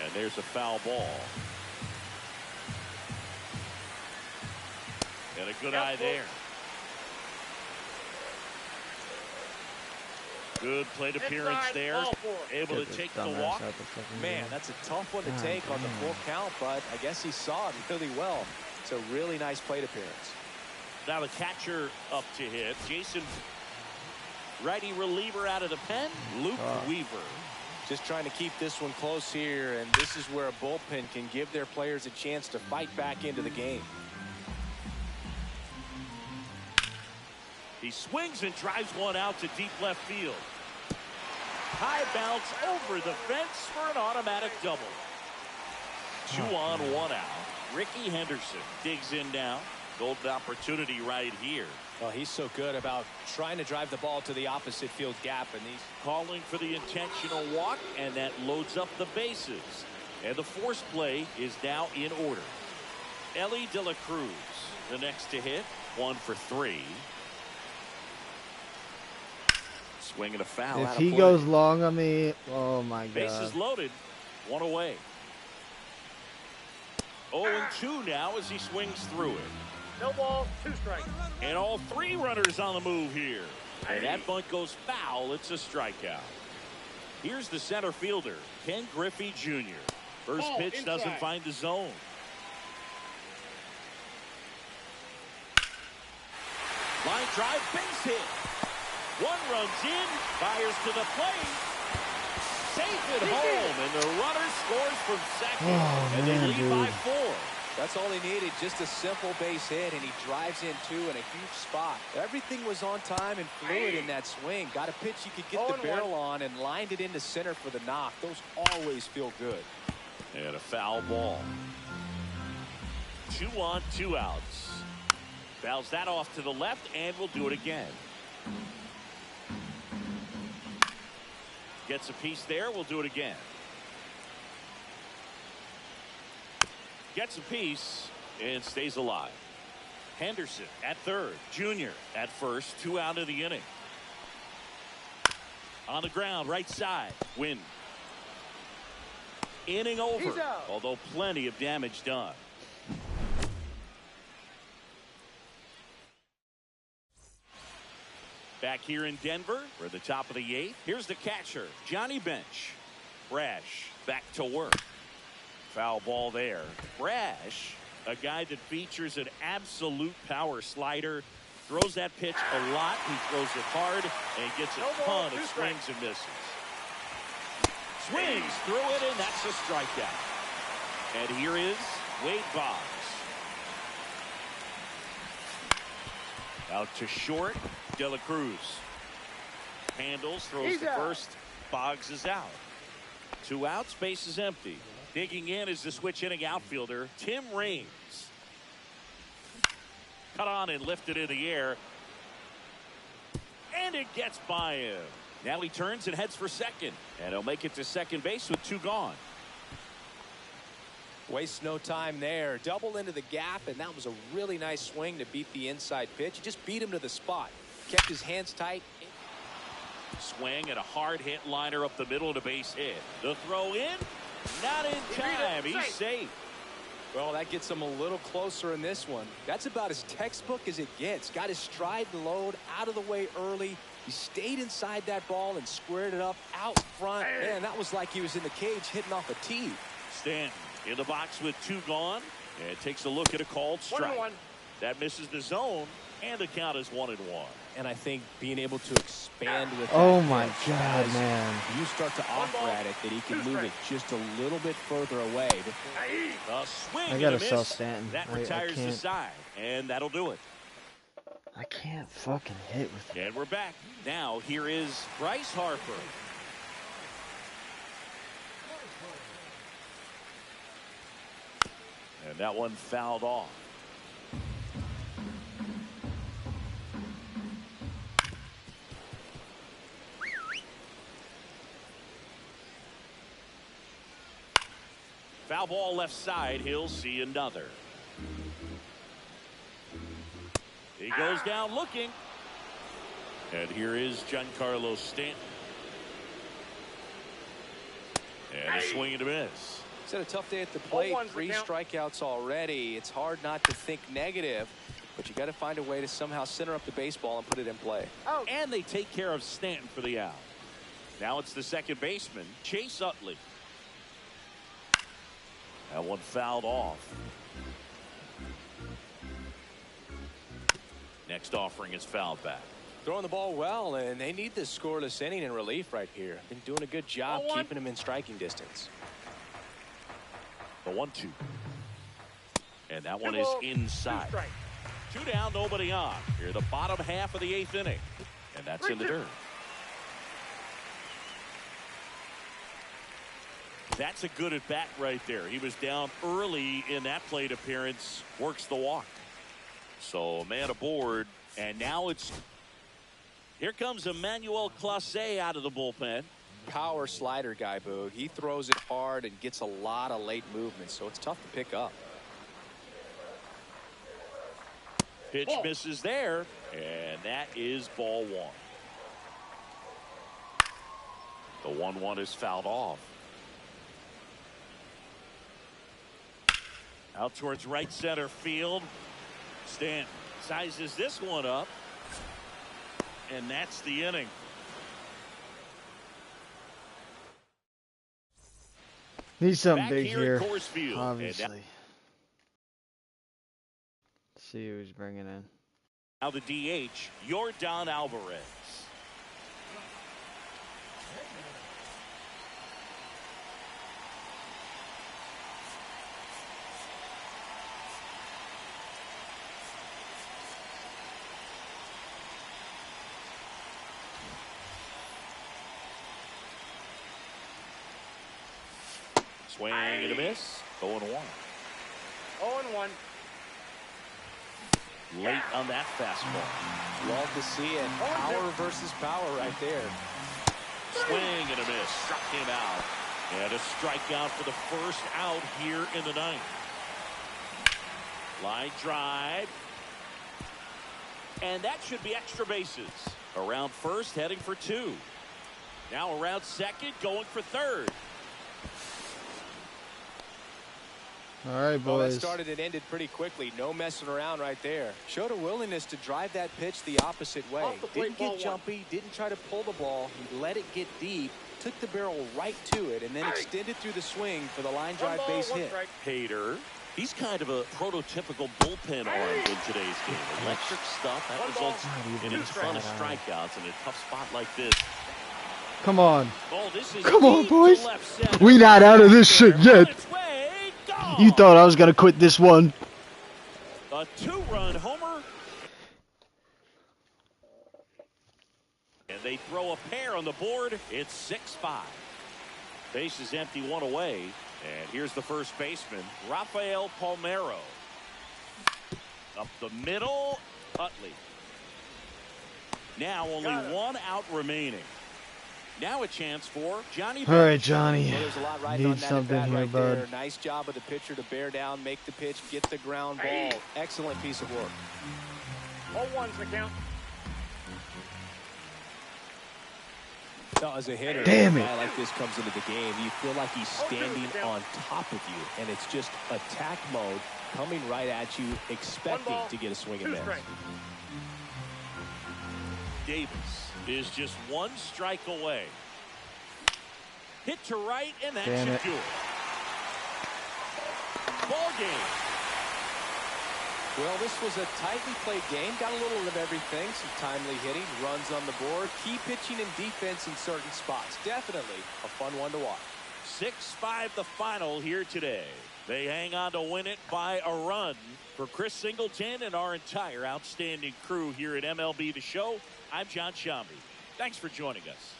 And there's a foul ball. And a good eye there. Good plate appearance Inside, there. ball 4. Able Get to this take the dumbass walk. out the fucking Man, game. that's a tough one to God take on the damn. full count, but I guess he saw it really well. It's a really nice plate appearance. Now the catcher up to hit. Jason, righty reliever out of the pen, Luke Weaver. Just trying to keep this one close here, and this is where a bullpen can give their players a chance to fight back into the game. He swings and drives one out to deep left field. High bounce over the fence for an automatic double. 2 on, 1 out. Ricky Henderson digs in now. Golden opportunity right here. Well, he's so good about trying to drive the ball to the opposite field gap, and he's Calling for the intentional walk, and that loads up the bases. And the force play is now in order. Ellie De La Cruz, the next to hit. 1 for 3. Swinging a foul. If out of he play. goes long on me, oh my god. Bases loaded. 1 away. 0-2 now as he swings through it. No ball, 2 strikes. And all 3 runners on the move here. And that bunt goes foul. It's a strikeout. Here's the center fielder, Ken Griffey Jr. First Ball pitch inside. doesn't find the zone. Line drive, base hit. 1 runs in, fires to the plate. Safe at home, and the runner scores from second. Oh, and man, they lead by dude. 4. That's all he needed, just a simple base hit, and he drives in 2 in a huge spot. Everything was on time and fluid in that swing. Got a pitch you could get the 0-1. barrel on and lined it into center for the knock. Those always feel good. And a foul ball. 2 on, 2 outs. Fouls that off to the left, and we'll do it again. Gets a piece there. We'll do it again. Gets a piece and stays alive. Henderson at third. Junior at first. 2 out of the inning. On the ground, right side. Win. Inning over, although plenty of damage done. Back here in Denver, we're at the top of the 8th. Here's the catcher, Johnny Bench. Brash back to work. Foul ball there. Brash, a guy that features an absolute power slider. Throws that pitch a lot. He throws it hard and gets a ton of swings and misses. Swings through it, and that's a strikeout. And here is Wade Boggs. Out to short, De La Cruz. Handles, throws to first. Boggs is out. 2 outs, base is empty. Digging in is the switch hitting outfielder, Tim Raines. Cut on and lifted in the air. And it gets by him. Now he turns and heads for second. And he'll make it to second base with 2 gone. Wastes no time there. Double into the gap, and that was a really nice swing to beat the inside pitch. He just beat him to the spot. Kept his hands tight. Swing and a hard hit liner up the middle to base hit. The throw in. Not in time. He's safe. Well, that gets him a little closer in this one. That's about as textbook as it gets. Got his stride and load out of the way early. He stayed inside that ball and squared it up out front. Man, that was like he was in the cage hitting off a tee. Stanton in the box with 2 gone. And takes a look at a called strike. 1-1. That misses the zone. And the count is 1-1. And I think being able to expand with Oh that my pitch, God, as man. you start to offer at it that he can move it just a little bit further away. A swing I and gotta a miss. sell Stanton. That I retires the can't. side. And that'll do it. I can't fucking hit with it. And we're back. Now here is Bryce Harper. And that one fouled off. Foul ball left side. He'll see another. He goes down looking. And here is Giancarlo Stanton. And a swing and a miss. He's had a tough day at the plate. 3 strikeouts already. It's hard not to think negative, but you got to find a way to somehow center up the baseball and put it in play. And they take care of Stanton for the out. Now it's the second baseman, Chase Utley. That one fouled off. Next offering is fouled back. Throwing the ball well, and they need this scoreless inning in relief right here. Been doing a good job keeping him in striking distance. The 1-2. And that one is inside. 2 down, nobody on. Here, the bottom half of the 8th inning. And that's in the dirt. That's a good at bat right there. He was down early in that plate appearance. Works the walk. So man aboard. And now it's. Here comes Emmanuel Clase out of the bullpen. Power slider guy, Boo. He throws it hard and gets a lot of late movement, so it's tough to pick up. Pitch misses there, and that is ball 1. The 1-1 is fouled off. Out towards right center field. Stanton sizes this one up. And that's the inning. Need something Back big here at here, Coors Field. obviously. See who's bringing in. Now the DH, Yordan Alvarez. Swing and a miss. 0-1. 0-1. late on that fastball. Love to see it. Power versus power right there. Swing and a miss. Struck him out. And a strikeout for the first out here in the ninth. Line drive. And that should be extra bases. Around first, heading for 2. Now around second, going for third. All right, Well, that boys. started and ended pretty quickly. No messing around right there. Showed a willingness to drive that pitch the opposite way. Off the plate, Didn't ball get one. jumpy, didn't try to pull the ball. He let it get deep, took the barrel right to it, and then extended through the swing for the line drive base hit. Hader. He's kind of a prototypical bullpen arm in today's game. Electric stuff. That results in a ton of strikeouts in a tough spot like this. Come on. Oh, this is Come on, deep to boys. left center. We not out of this shit On yet. its way, gone. You thought I was going to quit this one. A 2-run homer. And they throw a pair on the board. It's 6-5. Base is empty, 1 away. And here's the first baseman, Rafael Palmeiro. Up the middle, Utley. Now only 1 out remaining. Now a chance for Johnny. All right, Johnny. Well, there's a lot riding Need on that something at bat here, right bud. there. Nice job of the pitcher to bear down, make the pitch, get the ground ball. Excellent piece of work. 0-1's the count. Now, as a hitter, Damn a it. guy like this comes into the game, you feel like he's standing on top of you, and it's just attack mode coming right at you, expecting to get a swing and 2 miss. strikes. Davis is just 1 strike away. Hit to right, and that Damn should it. do it. Ball game. Well, this was a tightly played game. Got a little of everything. Some timely hitting, runs on the board, key pitching and defense in certain spots. Definitely a fun one to watch. 6-5 the final here today. They hang on to win it by a run. For Chris Singleton and our entire outstanding crew here at MLB The Show, I'm John Shambi. Thanks for joining us.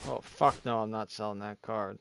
Oh, fuck no, I'm not selling that card.